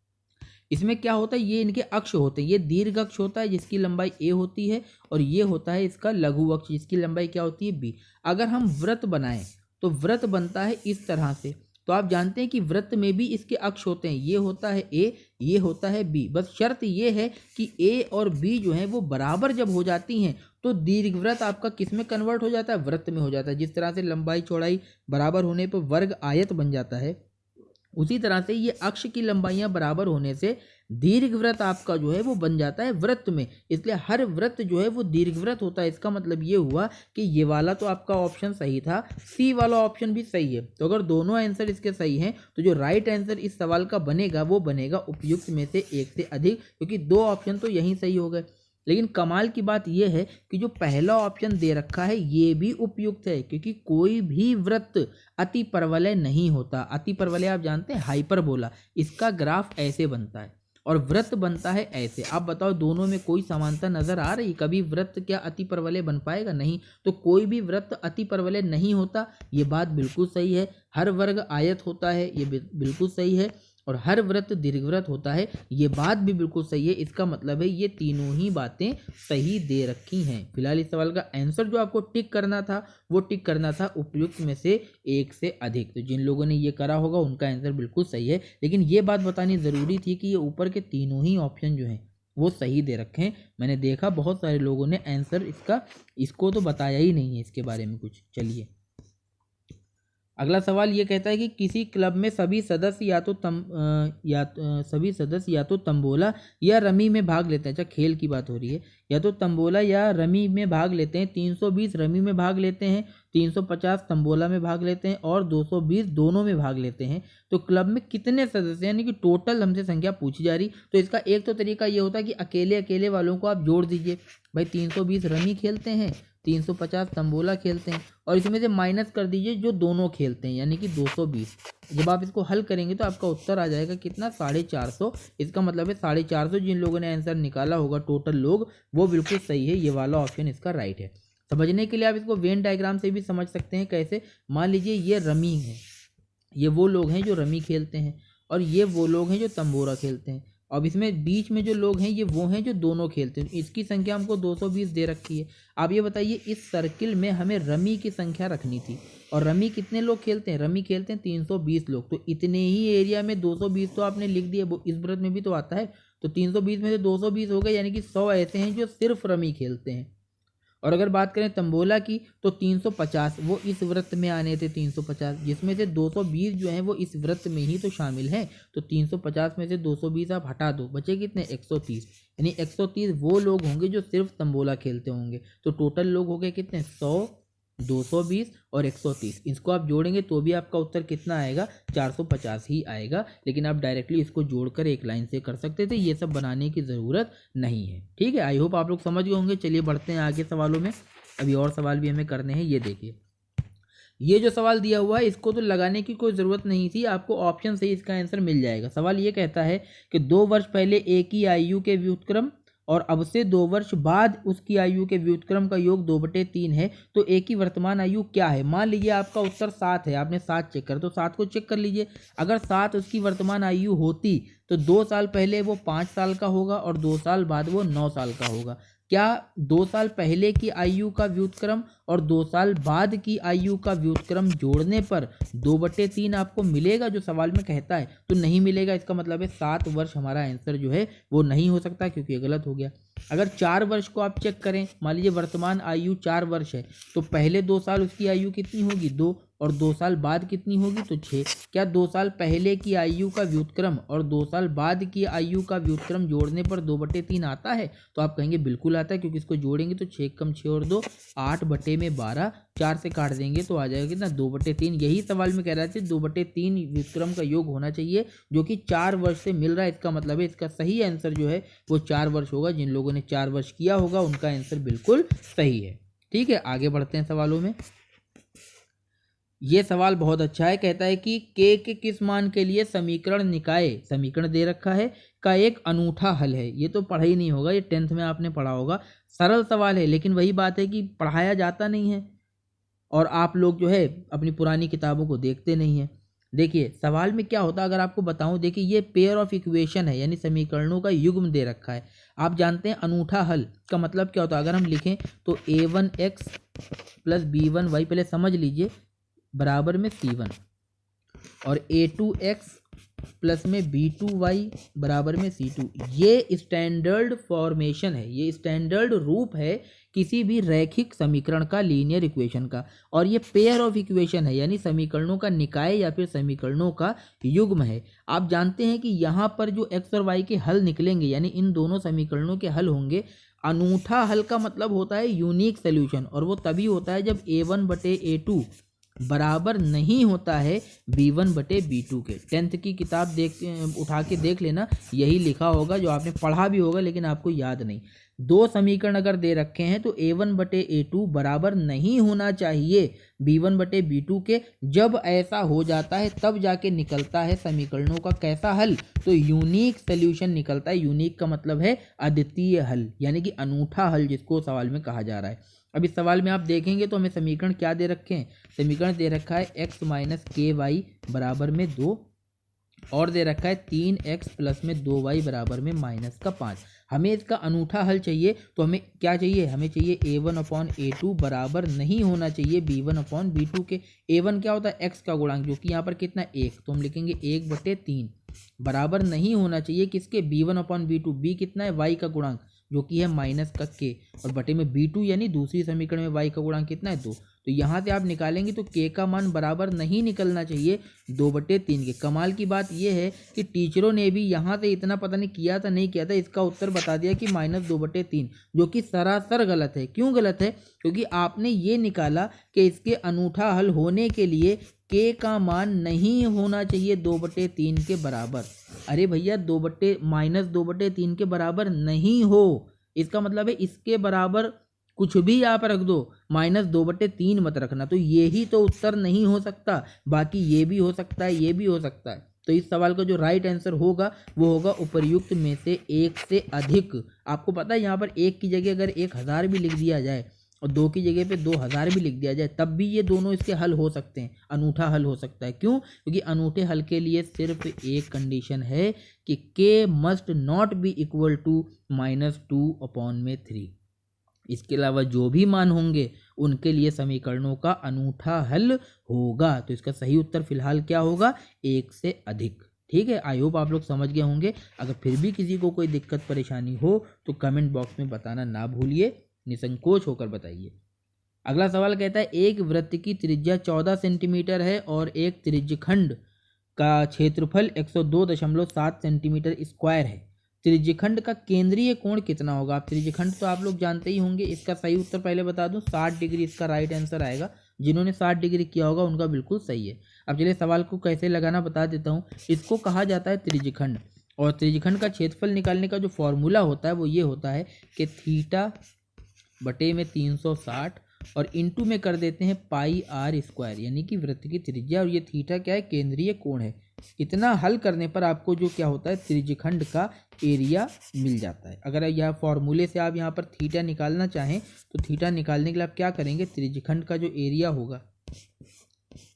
इसमें क्या होता है ये इनके अक्ष होते हैं। ये दीर्घ अक्ष होता है जिसकी लंबाई a होती है, और ये होता है इसका लघु अक्ष जिसकी लंबाई क्या होती है b। अगर हम व्रत बनाएं तो व्रत बनता है इस तरह से। तो आप जानते हैं कि व्रत में भी इसके अक्ष होते हैं, ये होता है a, ये होता है b। बस शर्त ये है कि a और b जो है वो बराबर जब हो जाती हैं तो दीर्घ व्रत आपका किस में कन्वर्ट हो जाता है व्रत में हो जाता है। जिस तरह से लंबाई चौड़ाई बराबर होने पर वर्ग आयत बन जाता है, उसी तरह से ये अक्ष की लंबाइयां बराबर होने से दीर्घ व्रत आपका जो है वो बन जाता है व्रत में। इसलिए हर व्रत जो है वो दीर्घ व्रत होता है। इसका मतलब ये हुआ कि ये वाला तो आपका ऑप्शन सही था, सी वाला ऑप्शन भी सही है। तो अगर दोनों आंसर इसके सही हैं तो जो राइट आंसर इस सवाल का बनेगा वो बनेगा उपयुक्त में से एक से अधिक, क्योंकि 2 ऑप्शन तो यहीं सही हो गए। लेकिन कमाल की बात यह है कि जो पहला ऑप्शन दे रखा है ये भी उपयुक्त है, क्योंकि कोई भी व्रत अति परवलय नहीं होता। अति परवलय आप जानते हैं हाइपरबोला, इसका ग्राफ ऐसे बनता है और व्रत बनता है ऐसे। आप बताओ दोनों में कोई समानता नजर आ रही? कभी व्रत क्या अति परवलय बन पाएगा? नहीं। तो कोई भी व्रत अति परवलय नहीं होता, ये बात बिल्कुल सही है। हर वर्ग आयत होता है, ये बिल्कुल सही है। और हर व्रत दीर्घ व्रत होता है, ये बात भी बिल्कुल सही है। इसका मतलब है ये तीनों ही बातें सही दे रखी हैं। फिलहाल इस सवाल का आंसर जो आपको टिक करना था वो टिक करना था उपयुक्त में से एक से अधिक। तो जिन लोगों ने ये करा होगा उनका आंसर बिल्कुल सही है। लेकिन ये बात बतानी ज़रूरी थी कि ये ऊपर के तीनों ही ऑप्शन जो हैं वो सही दे रखे हैं। मैंने देखा बहुत सारे लोगों ने आंसर इसको तो बताया ही नहीं है इसके बारे में कुछ। चलिए अगला सवाल ये कहता है कि किसी क्लब में सभी सदस्य सभी सदस्य या तो तंबोला या रमी में भाग लेते हैं। अच्छा, खेल की बात हो रही है। या तो तंबोला या रमी में भाग लेते हैं। 320 रमी में भाग लेते हैं, 350 तंबोला में भाग लेते हैं और 220 दोनों में भाग लेते हैं। तो क्लब में कितने सदस्य, यानी कि टोटल हमसे संख्या पूछी जा रही। तो इसका एक तो तरीका ये होता है कि अकेले अकेले वालों को आप जोड़ दीजिए। भाई 320 रमी खेलते हैं, 350 तंबोला खेलते हैं और इसमें से माइनस कर दीजिए जो दोनों खेलते हैं, यानी कि 220। जब आप इसको हल करेंगे तो आपका उत्तर आ जाएगा कितना, 450। इसका मतलब है 450 जिन लोगों ने आंसर निकाला होगा टोटल लोग, वो बिल्कुल सही है। ये वाला ऑप्शन इसका राइट है। समझने के लिए आप इसको वेन डायग्राम से भी समझ सकते हैं। कैसे, मान लीजिए ये रमी है, ये वो लोग हैं जो रमी खेलते हैं और ये वो लोग हैं जो तंबोरा खेलते हैं। अब इसमें बीच में जो लोग हैं ये वो हैं जो दोनों खेलते हैं। इसकी संख्या हमको 220 दे रखी है। आप ये बताइए, इस सर्किल में हमें रमी की संख्या रखनी थी और रमी कितने लोग खेलते हैं, रमी खेलते हैं 320 लोग। तो इतने ही एरिया में 220 तो आपने लिख दिया, वो इस व्रत में भी तो आता है। तो 320 में से 220 हो गए, यानी कि 100 ऐसे हैं जो सिर्फ रमी खेलते हैं। और अगर बात करें तंबोला की तो 350 वो इस व्रत में आने थे, 350, जिसमें से 220 जो हैं वो इस व्रत में ही तो शामिल हैं। तो 350 में से 220 आप हटा दो, बचे कितने, 130। यानी 130 वो लोग होंगे जो सिर्फ तंबोला खेलते होंगे। तो टोटल लोग हो गए कितने, 100, 220 और 130। इसको आप जोड़ेंगे तो भी आपका उत्तर कितना आएगा, 450 ही आएगा। लेकिन आप डायरेक्टली इसको जोड़कर एक लाइन से कर सकते थे, ये सब बनाने की ज़रूरत नहीं है। ठीक है, आई होप आप लोग समझ गए होंगे। चलिए बढ़ते हैं आगे सवालों में। अभी और सवाल भी हमें करने हैं। ये देखिए, ये जो सवाल दिया हुआ है इसको तो लगाने की कोई ज़रूरत नहीं थी, आपको ऑप्शन से ही इसका आंसर मिल जाएगा। सवाल ये कहता है कि 2 वर्ष पहले एक ही आयु के व्युत्क्रम और अब से 2 वर्ष बाद उसकी आयु के व्युत्क्रम का योग 2/3 है, तो ए की वर्तमान आयु क्या है। मान लीजिए आपका उत्तर 7 है, आपने 7 चेक कर, तो 7 को चेक कर लीजिए। अगर 7 उसकी वर्तमान आयु होती तो 2 साल पहले वो 5 साल का होगा और 2 साल बाद वो 9 साल का होगा। क्या 2 साल पहले की आयु का व्युत्क्रम और 2 साल बाद की आयु का व्युत्क्रम जोड़ने पर 2/3 आपको मिलेगा जो सवाल में कहता है, तो नहीं मिलेगा। इसका मतलब है 7 वर्ष हमारा आंसर जो है वो नहीं हो सकता, क्योंकि ये गलत हो गया। अगर 4 वर्ष को आप चेक करें, मान लीजिए वर्तमान आयु 4 वर्ष है, तो पहले 2 साल उसकी आयु कितनी होगी, 2, और 2 साल बाद कितनी होगी, तो 6। क्या 2 साल पहले की आयु का व्युत्क्रम और 2 साल बाद की आयु का व्युत्क्रम जोड़ने पर 2/3 आता है, तो आप कहेंगे बिल्कुल आता है, क्योंकि इसको जोड़ेंगे तो 6 कम 6 और 2 8/12, 4 से काट देंगे तो आ जाएगा कितना, 2/3। यही सवाल में कह रहा था 2/3 व्युत्क्रम का योग होना चाहिए, जो कि 4 वर्ष से मिल रहा है। इसका मतलब है इसका सही आंसर जो है वो 4 वर्ष होगा। जिन लोगों ने 4 वर्ष किया होगा उनका आंसर बिल्कुल सही है। ठीक है, आगे बढ़ते हैं सवालों में। ये सवाल बहुत अच्छा है। कहता है कि के किस मान के लिए समीकरण निकाय, समीकरण दे रखा है, का एक अनूठा हल है। ये तो पढ़ा ही नहीं होगा, ये 10th में आपने पढ़ा होगा। सरल सवाल है, लेकिन वही बात है कि पढ़ाया जाता नहीं है और आप लोग जो है अपनी पुरानी किताबों को देखते नहीं हैं। देखिए सवाल में क्या होता है, अगर आपको बताऊं, देखिए ये पेयर ऑफ इक्वेशन है, यानी समीकरणों का युग्म दे रखा है। आप जानते हैं अनूठा हल का मतलब क्या होता है। अगर हम लिखें तो a1x + b1y, पहले समझ लीजिए, बराबर में c1, और a2x प्लस में b2y बराबर में c2। ये स्टैंडर्ड फॉर्मेशन है, ये स्टैंडर्ड रूप है किसी भी रैखिक समीकरण का, लीनियर इक्वेशन का। और ये पेयर ऑफ इक्वेशन है, यानी समीकरणों का निकाय या फिर समीकरणों का युग्म है। आप जानते हैं कि यहाँ पर जो x और y के हल निकलेंगे, यानी इन दोनों समीकरणों के हल होंगे। अनूठा हल का मतलब होता है यूनिक सोल्यूशन, और वो तभी होता है जब a1/a2 बराबर नहीं होता है b1/b2 के। 10th की किताब उठा के देख लेना, यही लिखा होगा, जो आपने पढ़ा भी होगा लेकिन आपको याद नहीं। 2 समीकरण अगर दे रखे हैं तो a1/a2 बराबर नहीं होना चाहिए b1/b2 के। जब ऐसा हो जाता है तब जाके निकलता है समीकरणों का कैसा हल, तो यूनिक सोल्यूशन निकलता है। यूनिक का मतलब है अद्वितीय हल, यानी कि अनूठा हल जिसको सवाल में कहा जा रहा है। अब इस सवाल में आप देखेंगे तो हमें समीकरण क्या दे रखे हैं, समीकरण दे रखा है x - ky बराबर में 2, और दे रखा है 3x प्लस में 2y बराबर में -5। हमें इसका अनूठा हल चाहिए, तो हमें क्या चाहिए, हमें चाहिए a1/a2 बराबर नहीं होना चाहिए b1/b2 के। a1 क्या होता है, x का गुणांक, जो कि यहाँ पर कितना 1, तो हम लिखेंगे 1/3 बराबर नहीं होना चाहिए किसके, b1/b2। b कितना है, y का गुणांक, जो कि है -k, और बटे में b2, यानी दूसरी समीकरण में y का गुणांक कितना है 2। तो यहाँ से आप निकालेंगे तो k का मान बराबर नहीं निकलना चाहिए 2/3 के। कमाल की बात यह है कि टीचरों ने भी यहाँ से इतना पता नहीं किया था नहीं किया था, इसका उत्तर बता दिया कि -2/3, जो कि सरासर गलत है। क्यों गलत है? क्योंकि आपने ये निकाला कि इसके अनूठा हल होने के लिए k का मान नहीं होना चाहिए 2/3 के बराबर। अरे भैया -2/3 के बराबर नहीं हो, इसका मतलब है इसके बराबर कुछ भी आप रख दो, -2/3 मत रखना। तो ये ही तो उत्तर नहीं हो सकता, बाकी ये भी हो सकता है, ये भी हो सकता है। तो इस सवाल का जो राइट आंसर होगा वो होगा उपर्युक्त में से एक से अधिक। आपको पता है यहाँ पर एक की जगह अगर 1000 भी लिख दिया जाए और 2 की जगह पे 2000 भी लिख दिया जाए तब भी ये दोनों इसके हल हो सकते हैं, अनूठा हल हो सकता है। क्यों? क्योंकि अनूठे हल के लिए सिर्फ एक कंडीशन है कि k must not be equal to -2/3। इसके अलावा जो भी मान होंगे उनके लिए समीकरणों का अनूठा हल होगा। तो इसका सही उत्तर फिलहाल क्या होगा? 1 से अधिक। ठीक है, आई होप आप लोग समझ गए होंगे। अगर फिर भी किसी को कोई दिक्कत परेशानी हो तो कमेंट बॉक्स में बताना ना भूलिए, निसंकोच होकर बताइए। अगला सवाल कहता है एक वृत्त की त्रिज्या 14 सेंटीमीटर है और एक त्रिज्यखंड का क्षेत्रफल 102.7 सेंटीमीटर स्क्वायर है। त्रिज्यखंड का केंद्रीय कोण कितना होगा? आप त्रिज्यखंड तो आप लोग जानते ही होंगे। इसका सही उत्तर पहले बता दूं, 60 डिग्री इसका राइट आंसर आएगा। जिन्होंने 60 डिग्री किया होगा उनका बिल्कुल सही है। अब चलिए सवाल को कैसे लगाना बता देता हूँ। इसको कहा जाता है त्रिज्यखंड, और त्रिज्यखंड का क्षेत्रफल निकालने का जो फॉर्मूला होता है वो ये होता है कि θ/360 और इंटू में कर देते हैं πr², यानी कि वृत्त की त्रिज्या, और ये थीटा क्या है? केंद्रीय कोण है। इतना हल करने पर आपको जो क्या होता है, त्रिज्यखंड का एरिया मिल जाता है। अगर यह फॉर्मूले से आप यहाँ पर थीटा निकालना चाहें तो थीटा निकालने के लिए आप क्या करेंगे, त्रिज्यखंड का जो एरिया होगा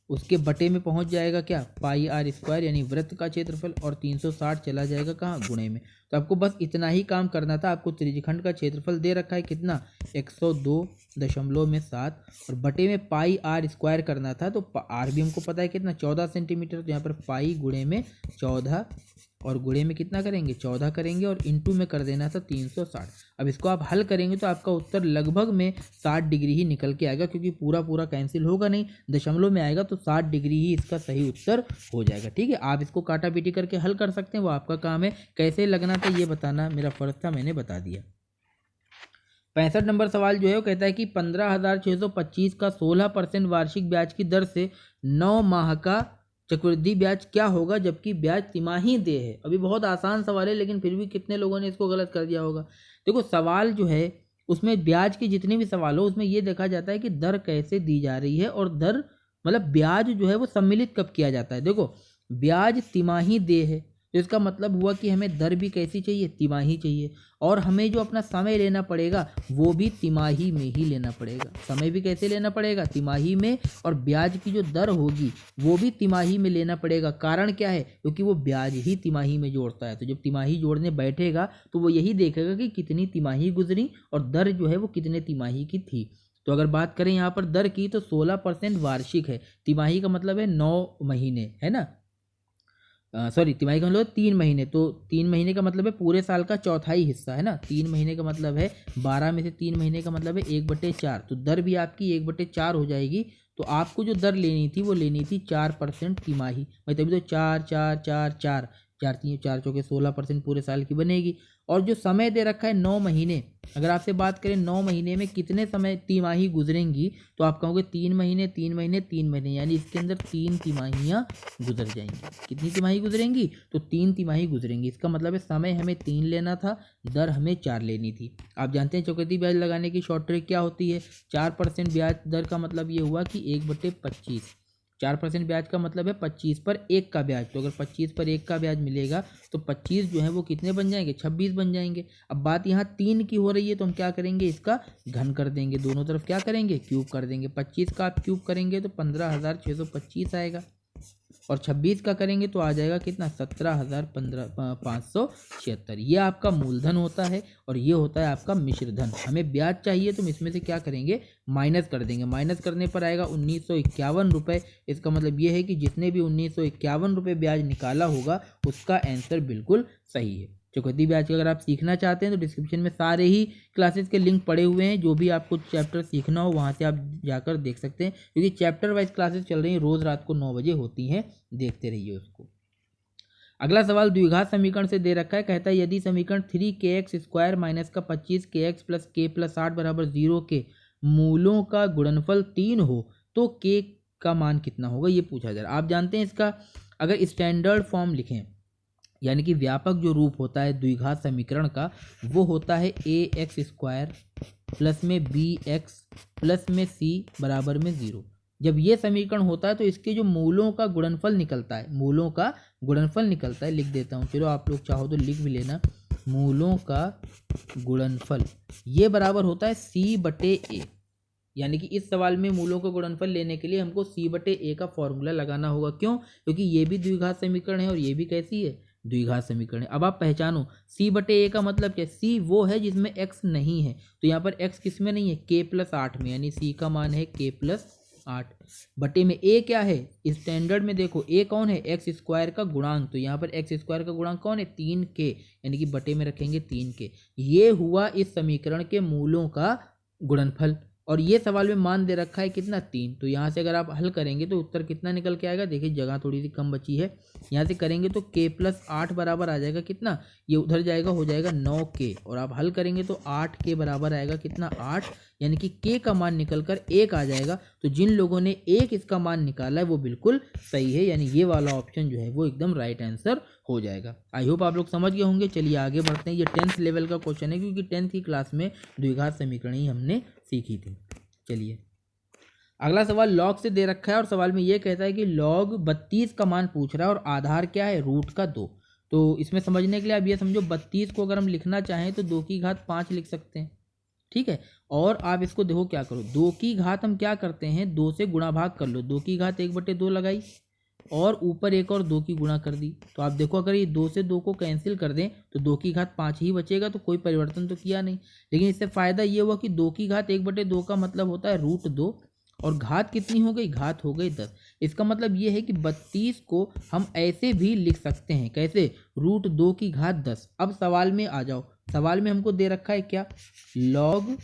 उसके बटे में पहुंच जाएगा क्या, πr², यानी वृत्त का क्षेत्रफल, और 360 चला जाएगा कहाँ, गुणे में। तो आपको बस इतना ही काम करना था। आपको त्रिज्यखंड का क्षेत्रफल दे रखा है कितना, 102.7, और बटे में πr² करना था। तो r भी हमको पता है कितना, 14 सेंटीमीटर। तो यहाँ पर पाई गुणे में 14 और गुणे में कितना करेंगे, 14 करेंगे, और इंटू में कर देना था 360। अब इसको आप हल करेंगे तो आपका उत्तर लगभग में 60 डिग्री ही निकल के आएगा, क्योंकि पूरा पूरा कैंसिल होगा नहीं, दशमलव में आएगा, तो 60 डिग्री ही इसका सही उत्तर हो जाएगा। ठीक है, आप इसको काटा पीटी करके हल कर सकते हैं, वो आपका काम है। कैसे लगना था ये बताना मेरा फर्ज था, मैंने बता दिया। 65 नंबर सवाल जो है वो कहता है कि 15,625 का 16% वार्षिक ब्याज की दर से 9 माह का चक्रवृद्धि ब्याज क्या होगा जबकि ब्याज तिमाही देय है। अभी बहुत आसान सवाल है, लेकिन फिर भी कितने लोगों ने इसको गलत कर दिया होगा। देखो सवाल जो है उसमें ब्याज के जितने भी सवाल हो उसमें ये देखा जाता है कि दर कैसे दी जा रही है, और दर मतलब ब्याज जो है वो सम्मिलित कब किया जाता है। देखो ब्याज तिमाही देय है तो इसका मतलब हुआ कि हमें दर भी कैसी चाहिए, तिमाही चाहिए, और हमें जो अपना समय लेना पड़ेगा वो भी तिमाही में ही लेना पड़ेगा। समय भी कैसे लेना पड़ेगा, तिमाही में, और ब्याज की जो दर होगी वो भी तिमाही में लेना पड़ेगा। कारण क्या है, क्योंकि वो ब्याज ही तिमाही में जोड़ता है। तो जब तिमाही जोड़ने बैठेगा तो वो यही देखेगा कि कितनी तिमाही गुजरी और दर जो है वो कितने तिमाही की थी। तो अगर बात करें यहाँ पर दर की तो 16% वार्षिक है, तिमाही का मतलब है 9 महीने, है ना, सॉरी तिमाही का मतलब 3 महीने, तो 3 महीने का मतलब है पूरे साल का चौथाई हिस्सा, है ना। 3 महीने का मतलब है 12 में से 3 महीने का मतलब है 1/4, तो दर भी आपकी 1/4 हो जाएगी। तो आपको जो दर लेनी थी वो लेनी थी 4% तिमाही, भाई तभी तो 4 4 4 4 4 4 चौके 16% पूरे साल की बनेगी। और जो समय दे रखा है 9 महीने, अगर आपसे बात करें 9 महीने में कितने समय तिमाही गुजरेंगी तो आप कहोगे 3 महीने 3 महीने 3 महीने, यानी इसके अंदर 3 तिमाहियाँ गुजर जाएंगी। कितनी तिमाही गुजरेंगी, तो 3 तिमाही गुजरेंगी। इसका मतलब है समय हमें 3 लेना था, दर हमें 4 लेनी थी। आप जानते हैं चक्रवृद्धि ब्याज लगाने की शॉर्ट ट्रिक क्या होती है, 4% ब्याज दर का मतलब ये हुआ कि 1/25, 4% ब्याज का मतलब है 25 पर 1 का ब्याज। तो अगर 25 पर 1 का ब्याज मिलेगा तो 25 जो है वो कितने बन जाएंगे, 26 बन जाएंगे। अब बात यहाँ 3 की हो रही है तो हम क्या करेंगे, इसका घन कर देंगे, दोनों तरफ क्या करेंगे, क्यूब कर देंगे। 25 का आप क्यूब करेंगे तो 15,625 आएगा, और 26 का करेंगे तो आ जाएगा कितना, 17,576। ये आपका मूलधन होता है और ये होता है आपका मिश्र धन। हमें ब्याज चाहिए तो हम इसमें से क्या करेंगे, माइनस कर देंगे। माइनस करने पर आएगा 1951 रुपये। इसका मतलब ये है कि जिसने भी 1951 रुपये ब्याज निकाला होगा उसका आंसर बिल्कुल सही है। चुकौती ब्याज का अगर आप सीखना चाहते हैं तो डिस्क्रिप्शन में सारे ही क्लासेस के लिंक पड़े हुए हैं। जो भी आपको चैप्टर सीखना हो वहाँ से आप जाकर देख सकते हैं, क्योंकि चैप्टर वाइज क्लासेस चल रही हैं, रोज़ रात को 9 बजे होती हैं, देखते रहिए उसको। अगला सवाल द्विघात समीकरण से दे रखा है। कहता है यदि समीकरण 3kx² माइनस का 25kx प्लस k प्लस 8 बराबर 0 के मूलों का गुणनफल 3 हो तो k का मान कितना होगा, ये पूछा जा रहा है। आप जानते हैं इसका अगर स्टैंडर्ड फॉर्म लिखें, यानी कि व्यापक जो रूप होता है द्विघात समीकरण का, वो होता है ax² प्लस में bx प्लस में c बराबर में 0। जब ये समीकरण होता है तो इसके जो मूलों का गुणनफल निकलता है, मूलों का गुणनफल निकलता है, लिख देता हूँ, चलो आप लोग चाहो तो लिख भी लेना, मूलों का गुणनफल ये बराबर होता है c/a। यानी कि इस सवाल में मूलों का गुणनफल लेने के लिए हमको c/a का फॉर्मूला लगाना होगा। क्यों? क्योंकि ये भी द्विघात समीकरण है और ये भी कैसी है, द्विघात समीकरण है। अब आप पहचानो c/a का मतलब क्या, c वो है जिसमें x नहीं है, तो यहाँ पर x किस में नहीं है, k प्लस 8 में, यानी c का मान है k प्लस 8 बटे में a क्या है, स्टैंडर्ड में देखो a कौन है, x² का गुणांक, तो यहाँ पर x² का गुणांक कौन है, 3k, यानी कि बटे में रखेंगे 3k। ये हुआ इस समीकरण के मूलों का गुणनफल। और ये सवाल में मान दे रखा है कितना, 3। तो यहाँ से अगर आप हल करेंगे तो उत्तर कितना निकल के आएगा, देखिए जगह थोड़ी सी कम बची है, यहाँ से करेंगे तो k प्लस 8 बराबर आ जाएगा कितना, ये उधर जाएगा, हो जाएगा 9k, और आप हल करेंगे तो 8k बराबर आएगा कितना, 8, यानी कि k का मान निकल कर 1 आ जाएगा। तो जिन लोगों ने 1 इसका मान निकाला है वो बिल्कुल सही है, यानी ये वाला ऑप्शन जो है वो एकदम राइट आंसर हो जाएगा। आई होप आप लोग समझ गए होंगे। चलिए आगे बढ़ते हैं। ये 10th लेवल का क्वेश्चन है, क्योंकि 10th की क्लास में द्विघात समीकरण ही हमने सीखी थी। चलिए अगला सवाल लॉग से दे रखा है और सवाल में ये कहता है कि लॉग 32 का मान पूछ रहा है और आधार क्या है, रूट का 2। तो इसमें समझने के लिए आप ये समझो 32 को अगर हम लिखना चाहें तो 2 की घात 5 लिख सकते हैं, ठीक है। और आप इसको देखो क्या करो, 2 की घात हम क्या करते हैं, 2 से गुणा भाग कर लो, 2 की घात 1/2 लगाई और ऊपर एक और 2 की गुणा कर दी। तो आप देखो अगर ये 2 से 2 को कैंसिल कर दें तो 2 की घात 5 ही बचेगा, तो कोई परिवर्तन तो किया नहीं। लेकिन इससे फ़ायदा ये हुआ कि 2 की घात 1/2 का मतलब होता है रूट 2, और घात कितनी हो गई, घात हो गई 10। इसका मतलब ये है कि 32 को हम ऐसे भी लिख सकते हैं, कैसे, रूट 2 की घात 10। अब सवाल में आ जाओ, सवाल में हमको दे रखा है क्या, लॉग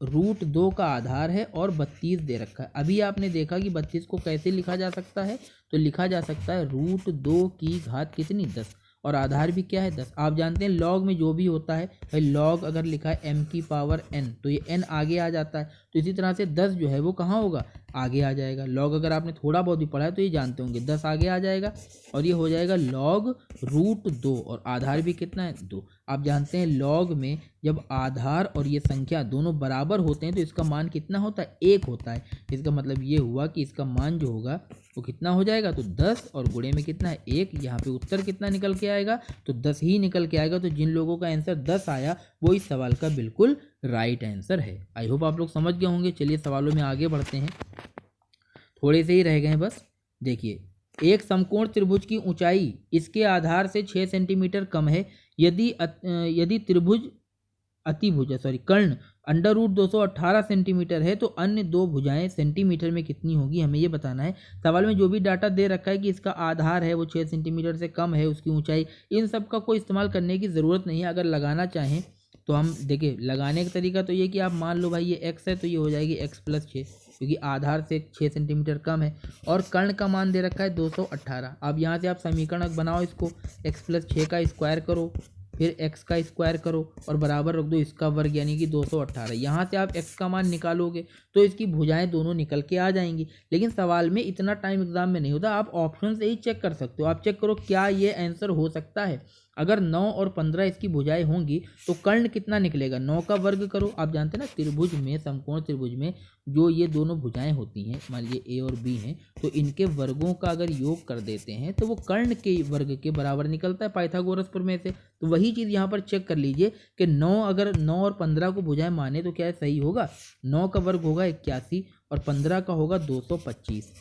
रूट 2 का आधार है और 32 दे रखा है। अभी आपने देखा कि 32 को कैसे लिखा जा सकता है, तो लिखा जा सकता है रूट 2 की घात कितनी, 10, और आधार भी क्या है, 10। आप जानते हैं लॉग में जो भी होता है भाई, लॉग अगर लिखा है m की पावर n तो ये n आगे आ जाता है, तो इसी तरह से 10 जो है वो कहाँ होगा, आगे आ जाएगा। लॉग अगर आपने थोड़ा बहुत भी पढ़ा है तो ये जानते होंगे, 10 आगे आ जाएगा और ये हो जाएगा लॉग रूट 2, और आधार भी कितना है, 2। आप जानते हैं लॉग में जब आधार और ये संख्या दोनों बराबर होते हैं तो इसका मान कितना होता है, 1 होता है। इसका मतलब ये हुआ कि इसका मान जो होगा वो कितना हो जाएगा, तो 10 और गुणे में कितना है, 1। यहाँ पे उत्तर कितना निकल के आएगा, तो 10 ही निकल के आएगा। तो जिन लोगों का आंसर 10 आया वो इस सवाल का बिल्कुल राइट आंसर है। आई होप आप लोग समझ गए होंगे। चलिए सवालों में आगे बढ़ते हैं, थोड़े से ही रह गए हैं बस। देखिए, एक समकोण त्रिभुज की ऊंचाई इसके आधार से 6 सेंटीमीटर कम है। यदि त्रिभुज कर्ण √218 सेंटीमीटर है तो अन्य दो भुजाएं सेंटीमीटर में कितनी होगी, हमें ये बताना है। सवाल में जो भी डाटा दे रखा है कि इसका आधार है वो 6 सेंटीमीटर से कम है, उसकी ऊंचाई, इन सब का कोई इस्तेमाल करने की ज़रूरत नहीं है। अगर लगाना चाहें तो हम देखिए, लगाने का तरीका तो ये कि आप मान लो भाई ये x है तो ये हो जाएगी x + 6, क्योंकि आधार से 6 सेंटीमीटर कम है और कर्ण का मान दे रखा है 218। अब यहाँ से आप समीकरण बनाओ, इसको x + 6 का स्क्वायर करो, फिर x का स्क्वायर करो और बराबर रख दो इसका वर्ग, यानी कि 218। यहाँ से आप x का मान निकालोगे तो इसकी भुजाएं दोनों निकल के आ जाएंगी। लेकिन सवाल में इतना टाइम एग्जाम में नहीं होता, आप ऑप्शन से ही चेक कर सकते हो। आप चेक करो क्या ये आंसर हो सकता है। अगर 9 और 15 इसकी भुजाएं होंगी तो कर्ण कितना निकलेगा, 9 का वर्ग करो। आप जानते हैं ना त्रिभुज में, समकोण त्रिभुज में जो ये दोनों भुजाएं होती हैं, मान लीजिए a और b हैं, तो इनके वर्गों का अगर योग कर देते हैं तो वो कर्ण के वर्ग के बराबर निकलता है पाइथागोरस प्रमेय से। तो वही चीज़ यहाँ पर चेक कर लीजिए कि 9 और 15 को भुजाएं माने तो क्या सही होगा, 9 का वर्ग होगा 81 और 15 का होगा 225।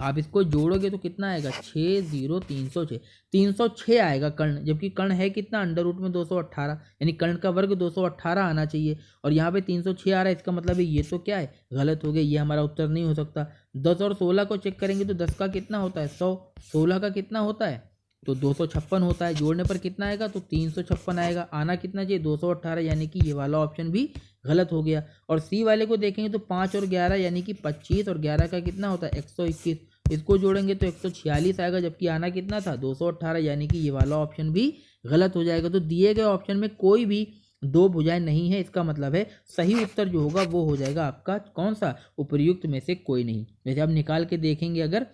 आप इसको जोड़ोगे तो कितना आएगा 306 306 आएगा कर्ण, जबकि कर्ण है कितना अंडर रूट में 218, यानी कर्ण का वर्ग 218 आना चाहिए और यहाँ पे 306 आ रहा है। इसका मतलब है ये तो क्या है, गलत हो गया, ये हमारा उत्तर नहीं हो सकता। 10 और 16 को चेक करेंगे तो 10 का कितना होता है 100, 16 का कितना होता है तो 256 होता है, जोड़ने पर कितना आएगा तो 356 आएगा, आना कितना चाहिए 218, यानी कि ये वाला ऑप्शन भी गलत हो गया। और सी वाले को देखेंगे तो 5 और 11 यानी कि 25 और 11 का कितना होता है 121, इसको जोड़ेंगे तो 146 आएगा, जबकि आना कितना था 218, यानी कि ये वाला ऑप्शन भी गलत हो जाएगा। तो दिए गए ऑप्शन में कोई भी दो भुजाएं नहीं है, इसका मतलब है सही उत्तर जो होगा वो हो जाएगा आपका कौन सा, उपर्युक्त में से कोई नहीं। जैसे आप निकाल के देखेंगे अगर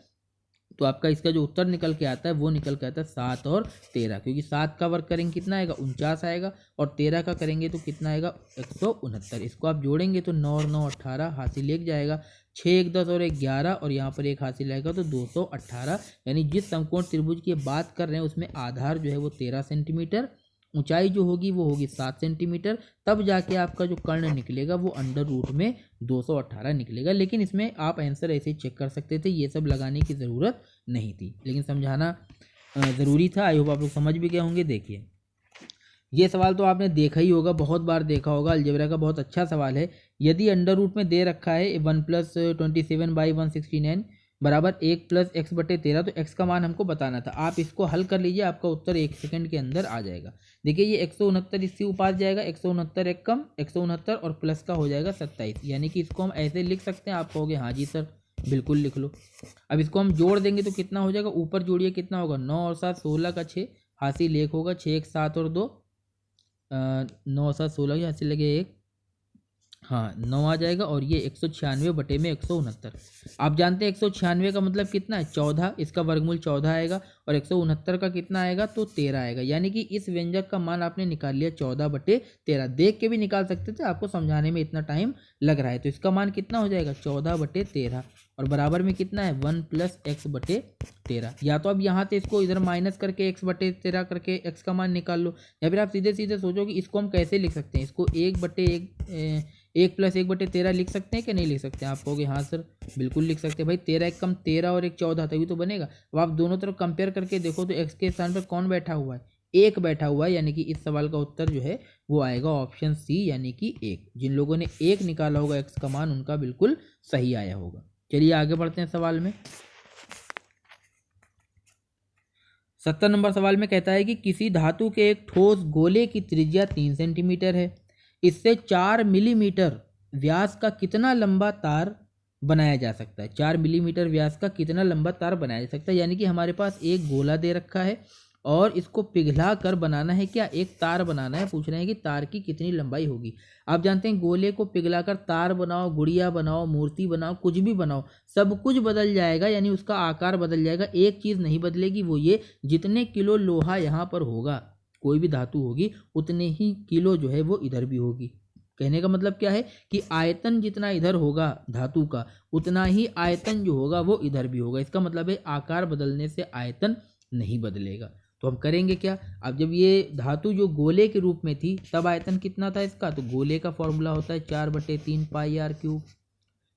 तो आपका इसका जो उत्तर निकल के आता है वो निकल के आता है 7 और 13, क्योंकि 7 का वर्ग करेंगे कितना आएगा 49 आएगा और 13 का करेंगे तो कितना आएगा 169। इसको आप जोड़ेंगे तो 9 और 9 18, हासिल एक जाएगा, 6 1 10 और 1 11 और यहाँ पर एक हासिल आएगा तो 218। यानी जिस समकोण त्रिभुज की बात कर रहे हैं उसमें आधार जो है वो 13 सेंटीमीटर, ऊंचाई जो होगी वो होगी 7 सेंटीमीटर, तब जाके आपका जो कर्ण निकलेगा वो अंडर रूट में 218 निकलेगा। लेकिन इसमें आप आंसर ऐसे ही चेक कर सकते थे, ये सब लगाने की ज़रूरत नहीं थी, लेकिन समझाना ज़रूरी था। आई होप आप लोग समझ भी गए होंगे। देखिए ये सवाल तो आपने देखा ही होगा, बहुत बार देखा होगा, अलजेब्रा का बहुत अच्छा सवाल है। यदि अंडर रूट में दे रखा है 1 + 27/169 बराबर 1 + x/13, तो x का मान हमको बताना था। आप इसको हल कर लीजिए, आपका उत्तर 1 सेकंड के अंदर आ जाएगा। देखिए ये 169 इससे ऊपर जाएगा, 169 एक कम 169 और प्लस का हो जाएगा 27, यानी कि इसको हम ऐसे लिख सकते हैं। आप कहोगे हाँ जी सर बिल्कुल लिख लो। अब इसको हम जोड़ देंगे तो कितना हो जाएगा, ऊपर जोड़िए कितना होगा 9 और 7 16 का 6, हासिल 1 होगा, 6 1 7 और 2 9 7 16 की हासिल लगे 1, हाँ 9 आ जाएगा और ये 196 बटे में 169। आप जानते हैं 196 का मतलब कितना है 14, इसका वर्गमूल 14 आएगा और 169 का कितना आएगा तो 13 आएगा, यानी कि इस व्यंजक का मान आपने निकाल लिया 14/13। देख के भी निकाल सकते थे, आपको समझाने में इतना टाइम लग रहा है। तो इसका मान कितना हो जाएगा 14/13 और बराबर में कितना है 1 + x/13। या तो अब यहाँ से इसको इधर माइनस करके x/13 करके x का मान निकाल लो, या फिर आप सीधे सीधे सोचो कि इसको हम कैसे लिख सकते हैं, इसको 1 + 1/13 लिख सकते हैं कि नहीं लिख सकते हैं। आप कहोगे हाँ सर बिल्कुल लिख सकते हैं भाई, 13 एक कम 13 और 1 14 तभी तो बनेगा। अब आप दोनों तरफ कंपेयर करके देखो तो x के स्थान पर कौन बैठा हुआ है, 1 बैठा हुआ है, यानी कि इस सवाल का उत्तर जो है वो आएगा ऑप्शन सी, यानी कि 1। जिन लोगों ने 1 निकाला होगा x का मान उनका बिल्कुल सही आया होगा। चलिए आगे बढ़ते हैं सवाल में। 70 नंबर सवाल में कहता है कि किसी धातु के एक ठोस गोले की त्रिज्या 3 सेंटीमीटर है, इससे 4 मिलीमीटर व्यास का कितना लंबा तार बनाया जा सकता है। 4 मिलीमीटर व्यास का कितना लंबा तार बनाया जा सकता है, यानी कि हमारे पास एक गोला दे रखा है और इसको पिघला कर बनाना है, क्या एक तार बनाना है। पूछ रहे हैं कि तार की कितनी लंबाई होगी। आप जानते हैं गोले को पिघलाकर तार बनाओ, गुड़िया बनाओ, मूर्ति बनाओ, कुछ भी बनाओ, सब कुछ बदल जाएगा, यानी उसका आकार बदल जाएगा। एक चीज़ नहीं बदलेगी, वो ये जितने किलो लोहा यहाँ पर होगा, कोई भी धातु होगी, उतने ही किलो जो है वो इधर भी होगी। कहने का मतलब क्या है कि आयतन जितना इधर होगा धातु का, उतना ही आयतन जो होगा वो इधर भी होगा। इसका मतलब है आकार बदलने से आयतन नहीं बदलेगा। तो हम करेंगे क्या, अब जब ये धातु जो गोले के रूप में थी तब आयतन कितना था इसका, तो गोले का फॉर्मूला होता है 4/3 πr³।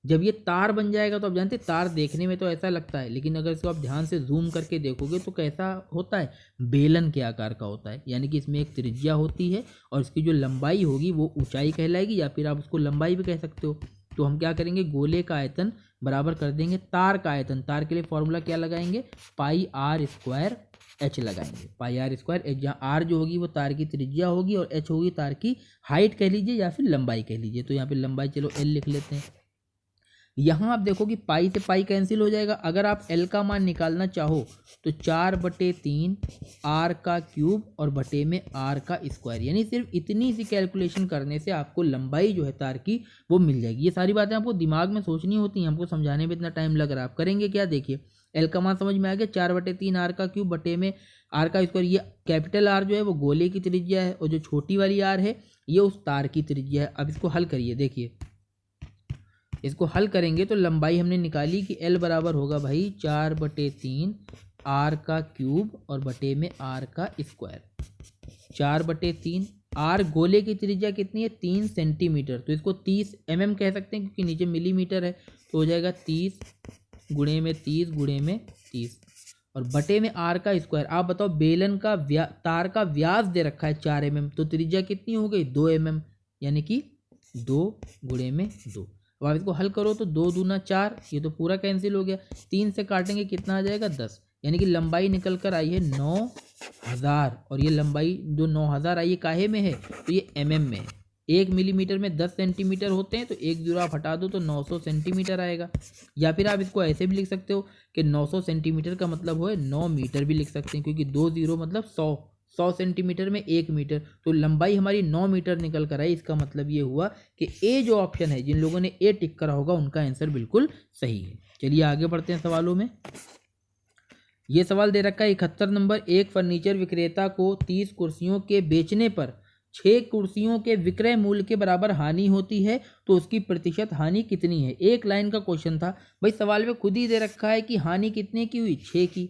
जब ये तार बन जाएगा तो आप जानते हैं तार देखने में तो ऐसा लगता है, लेकिन अगर इसको आप ध्यान से जूम करके देखोगे तो कैसा होता है, बेलन के आकार का होता है। यानी कि इसमें एक त्रिज्या होती है और इसकी जो लंबाई होगी वो ऊंचाई कहलाएगी, या फिर आप उसको लंबाई भी कह सकते हो। तो हम क्या करेंगे, गोले का आयतन बराबर कर देंगे तार का आयतन। तार के लिए फॉर्मूला क्या लगाएंगे, πr² लगाएंगे, πr²। जहाँ आर जो होगी वो तार की त्रिज्या होगी और h होगी तार की हाइट कह लीजिए या फिर लंबाई कह लीजिए। तो यहाँ पे लंबाई चलो l लिख लेते हैं। यहाँ आप देखो कि पाई से पाई कैंसिल हो जाएगा। अगर आप l का मान निकालना चाहो तो 4/3 r³ और बटे में r², यानी सिर्फ इतनी सी कैलकुलेशन करने से आपको लंबाई जो है तार की वो मिल जाएगी। ये सारी बातें आपको दिमाग में सोचनी होती हैं, हमको समझाने में इतना टाइम लग रहा है। आप करेंगे क्या, देखिए l का मान समझ में आ गया, 4/3 r³ बटे में r²। ये कैपिटल R जो है वो गोले की त्रिज्या है और जो छोटी वाली r है ये उस तार की त्रिज्या है। अब इसको हल करिए, देखिए इसको हल करेंगे तो लंबाई हमने निकाली कि L बराबर होगा भाई 4/3 r³ और बटे में r²। 4/3 r गोले की त्रिज्या कितनी है 3 सेंटीमीटर, तो इसको 30 mm कह सकते हैं क्योंकि नीचे मिलीमीटर है, तो हो जाएगा 30 गुणे में 30 गुणे में 30 और बटे में r का स्क्वायर। आप बताओ बेलन का तार का व्यास दे रखा है 4 mm, तो त्रिज्या कितनी हो गई 2 mm, यानी कि 2 गुणे में 2। अब आप इसको हल करो तो 2 दूना 4, ये तो पूरा कैंसिल हो गया। 3 से काटेंगे कितना आ जाएगा 10, यानी कि लंबाई निकल कर आई है 9000। और ये लंबाई जो 9000 आई है काहे में है, तो ये mm में है। 1 मिलीमीटर में 10 सेंटीमीटर होते हैं, तो एक जीरो आप हटा दो तो 900 सेंटीमीटर आएगा। या फिर आप इसको ऐसे भी लिख सकते हो कि 900 सेंटीमीटर का मतलब हो 9 मीटर भी लिख सकते हैं, क्योंकि 2 जीरो मतलब 100 सेंटीमीटर में 1 मीटर, तो लंबाई हमारी 9 मीटर निकल कर आई। इसका मतलब ये हुआ कि ए जो ऑप्शन है, जिन लोगों ने ए टिक करा होगा उनका आंसर बिल्कुल सही है। चलिए आगे बढ़ते हैं सवालों में। ये सवाल दे रखा है 71 नंबर, एक फर्नीचर विक्रेता को 30 कुर्सियों के बेचने पर 6 कुर्सियों के विक्रय मूल्य के बराबर हानि होती है, तो उसकी प्रतिशत हानि कितनी है। एक लाइन का क्वेश्चन था भाई, सवाल में खुद ही दे रखा है कि हानि कितने की हुई 6 की।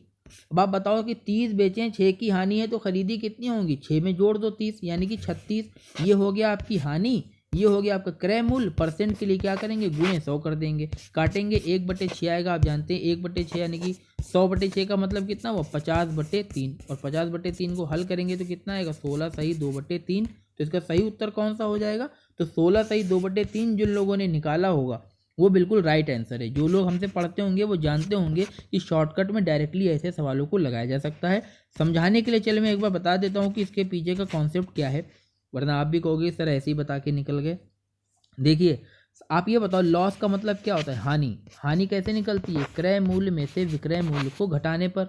अब आप बताओ कि 30 बेचें 6 की हानि है, तो खरीदी कितनी होंगी 6 में जोड़ दो 30, यानी कि 36। ये हो गया आपकी हानि, ये हो गया आपका क्रय मूल्य। परसेंट के लिए क्या करेंगे गुणे 100 कर देंगे, काटेंगे 1/6 आएगा। आप जानते हैं 1/6 यानी कि 100/6 का मतलब कितना हुआ 50/3, और 50/3 को हल करेंगे तो कितना आएगा 16 सही 2/3। तो इसका सही उत्तर कौन सा हो जाएगा, तो 16 सही 2/3 जिन लोगों ने निकाला होगा वो बिल्कुल राइट आंसर है। जो लोग हमसे पढ़ते होंगे वो जानते होंगे कि शॉर्टकट में डायरेक्टली ऐसे सवालों को लगाया जा सकता है। समझाने के लिए चलिए मैं एक बार बता देता हूँ कि इसके पीछे का कॉन्सेप्ट क्या है, वरना आप भी कहोगे सर ऐसे ही बता के निकल गए। देखिए आप ये बताओ लॉस का मतलब क्या होता है, हानि। हानि कैसे निकलती है, क्रय मूल्य में से विक्रय मूल्य को घटाने पर।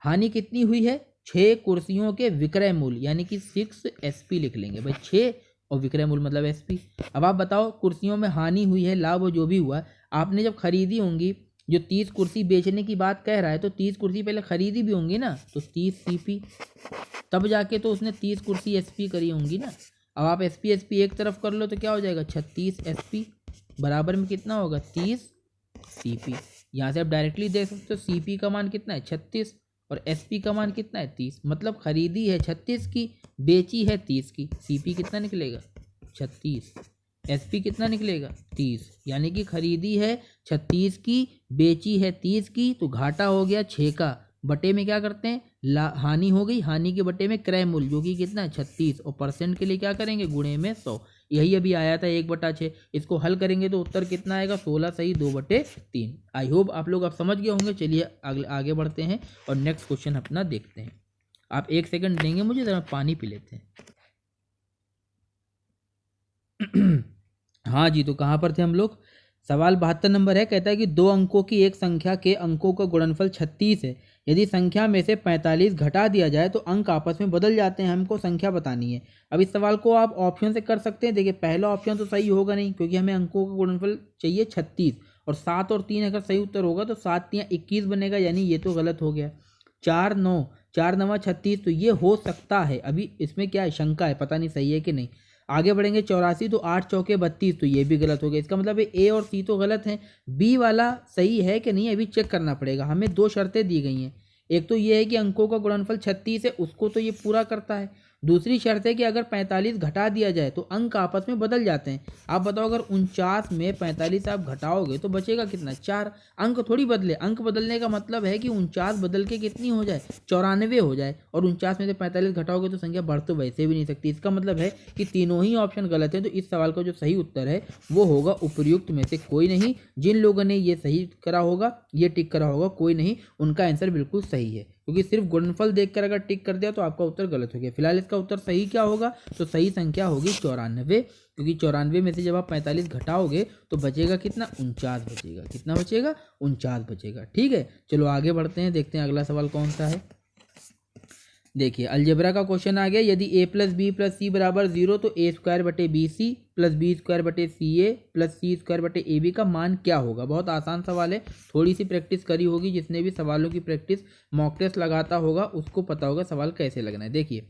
हानि कितनी हुई है 6 कुर्सियों के विक्रय मूल्य, यानी कि 6 SP लिख लेंगे भाई, 6 और विक्रय मूल्य मतलब SP। अब आप बताओ कुर्सियों में हानि हुई है, लाभ जो भी हुआ आपने जब खरीदी होंगी, जो 30 कुर्सी बेचने की बात कह रहा है तो 30 कुर्सी पहले खरीदी भी होंगी ना, तो 30 CP, तब जाके तो उसने 30 कुर्सी SP करी होंगी ना। अब आप SP एक तरफ कर लो तो क्या हो जाएगा 36 SP बराबर में कितना होगा 30 CP। यहाँ से आप डायरेक्टली देख सकते हो CP का मान कितना है 36 और SP का मान कितना है 30, मतलब खरीदी है 36 की, बेची है 30 की। CP कितना निकलेगा 36, SP कितना निकलेगा 30, यानी कि खरीदी है 36 की, बेची है 30 की, तो घाटा हो गया 6 का। बटे में क्या करते हैं हानि हो गई, हानि के बटे में क्रय मूल्य जो कि कितना है 36, और परसेंट के लिए क्या करेंगे गुणे में 100। यही अभी आया था 1/6। इसको हल करेंगे तो उत्तर कितना आएगा 16 सही 2/3। आई होप आप लोग अब समझ गए होंगे। चलिए आगे बढ़ते हैं और नेक्स्ट क्वेश्चन अपना देखते हैं। आप 1 सेकंड देंगे मुझे, जरा पानी पी लेते हैं। हाँ जी, तो कहाँ पर थे हम लोग, सवाल 72 नंबर है। कहता है कि 2 अंकों की एक संख्या के अंकों का गुणनफल 36 है, यदि संख्या में से 45 घटा दिया जाए तो अंक आपस में बदल जाते हैं, हमको संख्या बतानी है। अब इस सवाल को आप ऑप्शन से कर सकते हैं। देखिए पहला ऑप्शन तो सही होगा नहीं, क्योंकि हमें अंकों का गुणनफल चाहिए 36, और 7 और 3 अगर सही उत्तर होगा तो 7 3 21 बनेगा, यानी ये तो गलत हो गया। 4 9 4 9 36, तो ये हो सकता है, अभी इसमें क्या है शंका है, पता नहीं सही है कि नहीं। आगे बढ़ेंगे 84, तो 8 चौके 32, तो ये भी गलत हो गया। इसका मतलब है A और C तो गलत हैं, B वाला सही है कि नहीं अभी चेक करना पड़ेगा। हमें 2 शर्तें दी गई हैं, एक तो ये है कि अंकों का गुणनफल 36 है, उसको तो ये पूरा करता है। दूसरी शर्त है कि अगर 45 घटा दिया जाए तो अंक आपस में बदल जाते हैं। आप बताओ अगर 49 में 45 आप घटाओगे तो बचेगा कितना 4, अंक थोड़ी बदले। अंक बदलने का मतलब है कि 49 बदल के कितनी हो जाए 94 हो जाए, और 49 में से 45 घटाओगे तो संख्या बढ़ तो वैसे भी नहीं सकती। इसका मतलब है कि तीनों ही ऑप्शन गलत है, तो इस सवाल का जो सही उत्तर है वो होगा उपर्युक्त में से कोई नहीं। जिन लोगों ने ये सही करा होगा, ये टिक करा होगा कोई नहीं, उनका आंसर बिल्कुल सही है, क्योंकि सिर्फ गुणनफल देखकर अगर टिक कर दिया तो आपका उत्तर गलत हो गया। फिलहाल इसका उत्तर सही क्या होगा, तो सही संख्या होगी 94, क्योंकि 94 में से जब आप 45 घटाओगे तो बचेगा कितना 49 बचेगा। कितना बचेगा 49 बचेगा। ठीक है, चलो आगे बढ़ते हैं, देखते हैं अगला सवाल कौन सा है। देखिए अलजेब्रा का क्वेश्चन आ गया, यदि a + b + c बराबर 0 तो a² / bc + b² / ca + c² / ab का मान क्या होगा। बहुत आसान सवाल है, थोड़ी सी प्रैक्टिस करी होगी, जिसने भी सवालों की प्रैक्टिस मॉक टेस्ट लगाता होगा उसको पता होगा सवाल कैसे लगना है। देखिए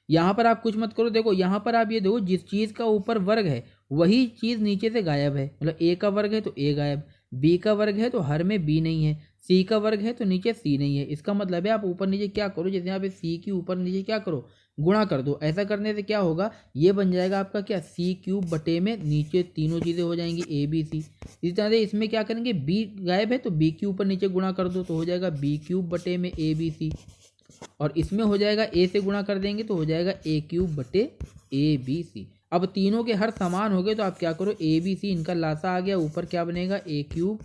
यहाँ पर आप कुछ मत करो, देखो यहाँ पर आप ये देखो जिस चीज़ का ऊपर वर्ग है वही चीज़ नीचे से गायब है। मतलब a का वर्ग है तो a गायब, b का वर्ग है तो हर में b नहीं है, c का वर्ग है तो नीचे c नहीं है। इसका मतलब है आप ऊपर नीचे क्या करो, जैसे यहाँ पे c की ऊपर नीचे क्या करो गुणा कर दो। ऐसा करने से क्या होगा, ये बन जाएगा आपका क्या, सी क्यूब बटे में नीचे तीनों चीज़ें हो जाएंगी ए बी सी। इसी तरह से इसमें क्या करेंगे, बी गायब है तो बी के ऊपर नीचे गुणा कर दो, तो हो जाएगा बी क्यूब बटे में ए बी सी। और इसमें हो जाएगा ए से गुणा कर देंगे तो हो जाएगा ए क्यूब बटे ए बी सी। अब तीनों के हर समान हो गए तो आप क्या करो, ए बी सी इनका लासा आ गया, ऊपर क्या बनेगा, A cube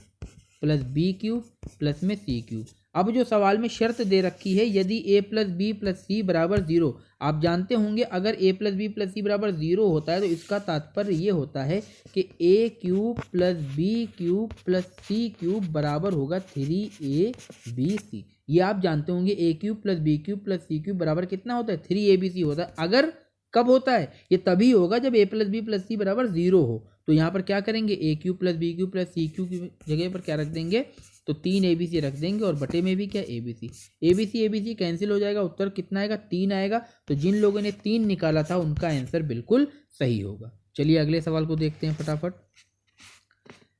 plus B cube plus में सी क्यूब। अब जो सवाल में शर्त दे रखी है, यदि ए प्लस बी प्लस सी बराबर 0, आप जानते होंगे अगर ए प्लस बी प्लस सी बराबर 0 होता है तो इसका तात्पर्य ये होता है कि A cube plus B cube plus C cube बराबर होगा 3ab। ये आप जानते होंगे, A cube plus B cube plus C cube बराबर कितना होता है, 3abc होता है। अगर कब होता है, ये तभी होगा जब A plus B plus C बराबर 0 हो। तो यहाँ पर क्या करेंगे, A cube plus B cube plus C cube की जगह पर क्या रख देंगे, तो 3abc रख देंगे और बटे में भी क्या, abc कैंसिल हो जाएगा, उत्तर कितना आएगा, 3 आएगा। तो जिन लोगों ने 3 निकाला था उनका आंसर बिल्कुल सही होगा। चलिए अगले सवाल को देखते हैं फटाफट।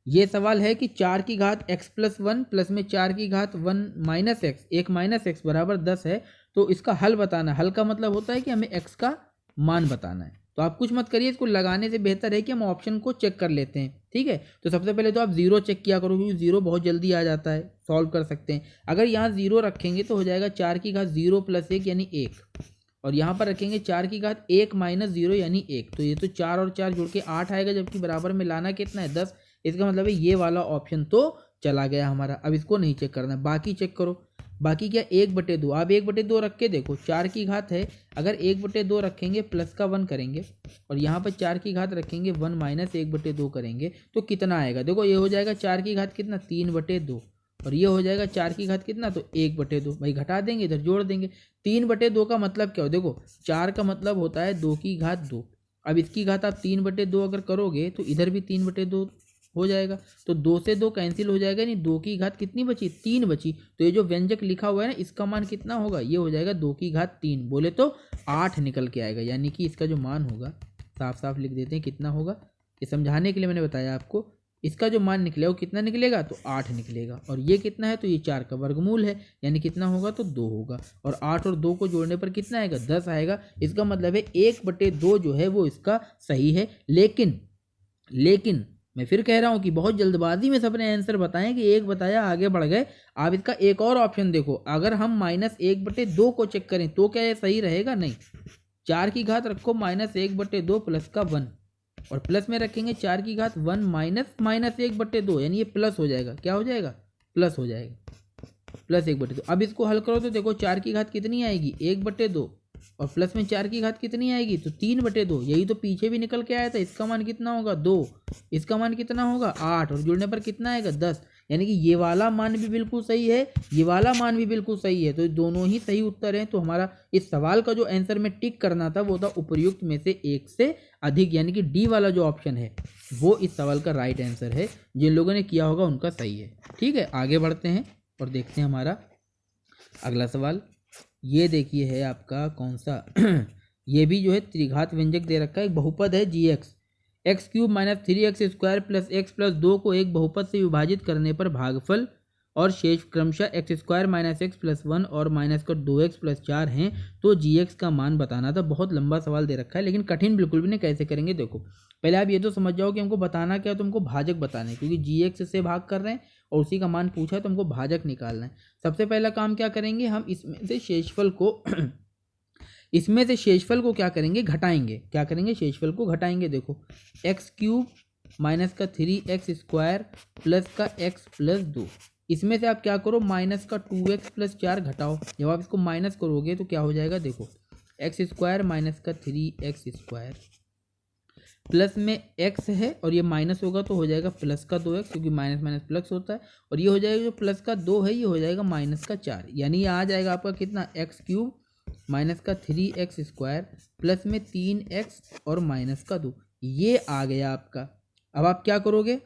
ये सवाल है कि 4 की घात x प्लस 1 प्लस में 4 की घात 1 माइनस एक्स, 1 माइनस एक्स बराबर 10 है। तो इसका हल बताना। हल का मतलब होता है कि हमें x का मान बताना है। तो आप कुछ मत करिए, इसको लगाने से बेहतर है कि हम ऑप्शन को चेक कर लेते हैं। ठीक है, तो सबसे पहले तो आप 0 चेक किया करो, क्योंकि 0 बहुत जल्दी आ जाता है, सॉल्व कर सकते हैं। अगर यहाँ 0 रखेंगे तो हो जाएगा 4 की घात 0 प्लस 1 यानी 1, और यहाँ पर रखेंगे 4 की घात 1 माइनस 0 यानी 1। तो ये तो 4 और 4 जुड़ के 8 आएगा, जबकि बराबर में लाना कितना है, 10। इसका मतलब है ये वाला ऑप्शन तो चला गया हमारा। अब इसको नहीं चेक करना है, बाकी चेक करो। बाकी क्या, 1/2। आप 1/2 रख के देखो, 4 की घात है, अगर 1/2 रखेंगे प्लस का 1 करेंगे और यहाँ पर 4 की घात रखेंगे 1 माइनस 1/2 करेंगे तो कितना आएगा, देखो ये हो जाएगा 4 की घात कितना, 3/2, और ये हो जाएगा 4 की घात कितना, तो 1/2। भाई घटा देंगे, इधर जोड़ देंगे। 3/2 का मतलब क्या हो, देखो 4 का मतलब होता है 2 की घात 2। अब इसकी घात आप 3/2 अगर करोगे तो इधर भी 3/2 हो जाएगा, तो 2 से 2 कैंसिल हो जाएगा, नहीं 2 की घात कितनी बची, 3 बची। तो ये जो व्यंजक लिखा हुआ है ना, इसका मान कितना होगा, ये हो जाएगा 2 की घात 3, बोले तो 8 निकल के आएगा। यानी कि इसका जो मान होगा, साफ साफ लिख देते हैं कितना होगा, ये समझाने के लिए मैंने बताया आपको। इसका जो मान निकलेगा वो कितना निकलेगा, तो 8 निकलेगा। और ये कितना है, तो ये 4 का वर्गमूल है, यानी कितना होगा, तो 2 होगा। और 8 और 2 को जोड़ने पर कितना आएगा, 10 आएगा। इसका मतलब है 1/2 जो है वो इसका सही है। लेकिन मैं फिर कह रहा हूं कि बहुत जल्दबाजी में सबने आंसर बताएं कि 1 बताया आगे बढ़ गए। आप इसका एक और ऑप्शन देखो, अगर हम -1/2 को चेक करें तो क्या ये सही रहेगा, नहीं। 4 की घात रखो -1/2 प्लस का 1, और प्लस में रखेंगे 4 की घात 1 माइनस -1/2, यानी ये प्लस हो जाएगा। क्या हो जाएगा, प्लस हो जाएगा, प्लस 1/2। अब इसको हल करो तो देखो 4 की घात कितनी आएगी, 1/2, और प्लस में 4 की घात कितनी आएगी, तो 3/2। यही तो पीछे भी निकल के आया था। इसका मान कितना होगा, 2, इसका मान कितना होगा, 8, और जुड़ने पर कितना आएगा, 10। यानी कि ये वाला मान भी बिल्कुल सही है, ये वाला मान भी बिल्कुल सही है। तो दोनों ही सही उत्तर हैं। तो हमारा इस सवाल का जो आंसर में टिक करना था वो था उपर्युक्त में से एक से अधिक, यानी कि डी वाला जो ऑप्शन है वो इस सवाल का राइट आंसर है। जिन लोगों ने किया होगा उनका सही है। ठीक है, आगे बढ़ते हैं और देखते हैं हमारा अगला सवाल। ये देखिए है आपका कौन सा ये भी जो है त्रिघात व्यंजक दे रखा है। एक बहुपद है gx, x³ minus 3x² plus x plus 2 को एक बहुपद से विभाजित करने पर भागफल और शेष क्रमशः x² माइनस x प्लस 1 और माइनस का 2x प्लस 4 हैं, तो gx का मान बताना था। बहुत लंबा सवाल दे रखा है, लेकिन कठिन बिल्कुल भी नहीं। कैसे करेंगे देखो, पहले आप ये तो समझ जाओ कि हमको बताना क्या है, तो हमको भाजक बताना है, क्योंकि gx से भाग कर रहे हैं और उसी का मान पूछा है तो हमको भाजक निकालना है। सबसे पहला काम क्या करेंगे, हम इसमें से शेषफल को क्या करेंगे, घटाएंगे। क्या करेंगे, शेषफल को घटाएंगे। देखो x³ माइनस का 3x² प्लस का x प्लस 2, इसमें से आप क्या करो, माइनस का 2x प्लस 4 घटाओ। जब आप इसको माइनस करोगे तो क्या हो जाएगा, देखो x² माइनस का 3x² प्लस में x है और ये माइनस होगा तो हो जाएगा प्लस का 2x, क्योंकि माइनस माइनस प्लस होता है। और ये हो जाएगा जो प्लस का 2 है, ये हो जाएगा माइनस का 4, यानी ये आ जाएगा आपका कितना, x³ माइनस का 3x² प्लस में 3x और माइनस का 2, ये आ गया आपका। अब आप क्या करोगे,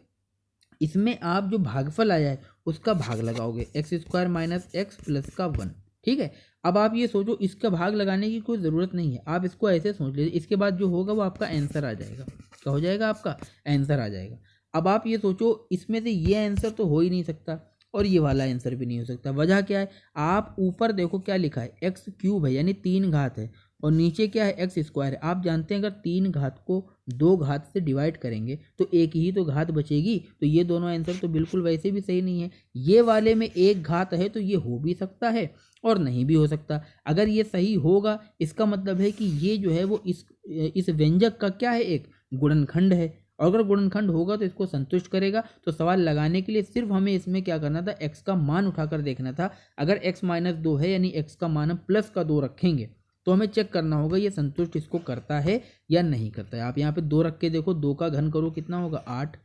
इसमें आप जो भागफल आया है उसका भाग लगाओगे, x² माइनस x प्लस का 1। ठीक है, अब आप ये सोचो, इसका भाग लगाने की कोई ज़रूरत नहीं है, आप इसको ऐसे सोच लीजिए। इसके बाद जो होगा वो आपका आंसर आ जाएगा। क्या हो जाएगा, आपका आंसर आ जाएगा। अब आप ये सोचो, इसमें से ये आंसर तो हो ही नहीं सकता और ये वाला आंसर भी नहीं हो सकता। वजह क्या है, आप ऊपर देखो क्या लिखा है, x³ है यानी 3 घात है, और नीचे क्या है एक्स स्क्वायर है। आप जानते हैं अगर 3 घात को 2 घात से डिवाइड करेंगे तो एक ही तो घात बचेगी, तो ये दोनों आंसर तो बिल्कुल वैसे भी सही नहीं है। ये वाले में एक घात है तो ये हो भी सकता है और नहीं भी हो सकता। अगर ये सही होगा इसका मतलब है कि ये जो है वो इस व्यंजक का क्या है, एक गुणनखंड है, और अगर गुणनखंड होगा तो इसको संतुष्ट करेगा। तो सवाल लगाने के लिए सिर्फ हमें इसमें क्या करना था, x का मान उठाकर देखना था। अगर x - 2 है यानी x का मान हम प्लस का 2 रखेंगे तो हमें चेक करना होगा ये संतुष्ट इसको करता है या नहीं करता है। आप यहाँ पे 2 रख के देखो, 2 का घन करो कितना होगा 8,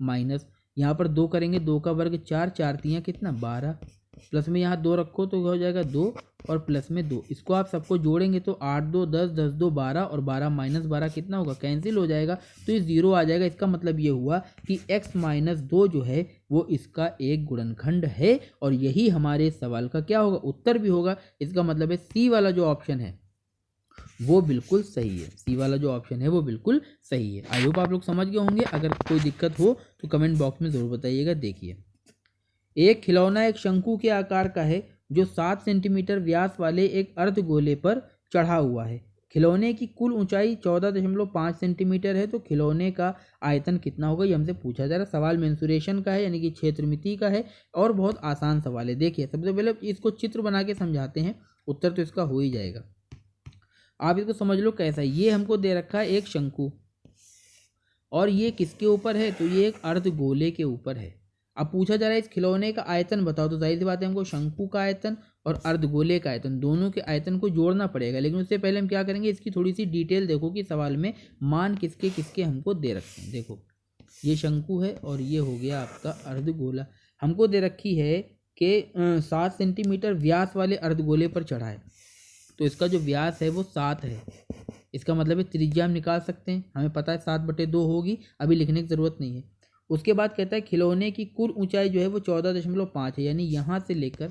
माइनस यहाँ पर 2 करेंगे, 2 का वर्ग 4, 4 तियाँ कितना 12, प्लस में यहाँ 2 रखो तो हो जाएगा 2 और प्लस में 2। इसको आप सबको जोड़ेंगे तो 8 2 10, 10 2 12 और 12 - 12 कितना होगा, कैंसिल हो जाएगा, तो ये 0 आ जाएगा। इसका मतलब ये हुआ कि x - 2 जो है वो इसका एक गुणनखंड है और यही हमारे सवाल का क्या होगा, उत्तर भी होगा। इसका मतलब है सी वाला जो ऑप्शन है वो बिल्कुल सही है, सी वाला जो ऑप्शन है वो बिल्कुल सही है। आई होप आप लोग समझ गए होंगे। अगर कोई दिक्कत हो तो कमेंट बॉक्स में ज़रूर बताइएगा। देखिए, एक खिलौना एक शंकु के आकार का है जो 7 सेंटीमीटर व्यास वाले एक अर्धगोले पर चढ़ा हुआ है। खिलौने की कुल ऊंचाई 14.5 सेंटीमीटर है, तो खिलौने का आयतन कितना होगा, ये हमसे पूछा जा रहा है। सवाल मेंसुरेशन का है यानी कि क्षेत्रमिति का है और बहुत आसान सवाल है। देखिए, सबसे पहले इसको चित्र बना के समझाते हैं, उत्तर तो इसका हो ही जाएगा। आप इसको समझ लो कैसा है। ये हमको दे रखा है एक शंकु और ये किसके ऊपर है, तो ये एक अर्धगोले के ऊपर है। अब पूछा जा रहा है इस खिलौने का आयतन बताओ, तो जाहिर सी बात है हमको शंकु का आयतन और अर्धगोले का आयतन दोनों के आयतन को जोड़ना पड़ेगा। लेकिन उससे पहले हम क्या करेंगे, इसकी थोड़ी सी डिटेल देखो कि सवाल में मान किसके किसके हमको दे रखे हैं। देखो, ये शंकु है और ये हो गया आपका अर्धगोला। हमको दे रखी है कि 7 सेंटीमीटर व्यास वाले अर्धगोले पर चढ़ा है, तो इसका जो व्यास है वो 7 है। इसका मतलब है त्रिज्या हम निकाल सकते हैं, हमें पता है 7/2 होगी, अभी लिखने की ज़रूरत नहीं है। उसके बाद कहता है खिलौने की कुल ऊंचाई जो है वो 14.5 है, यानी यहाँ से लेकर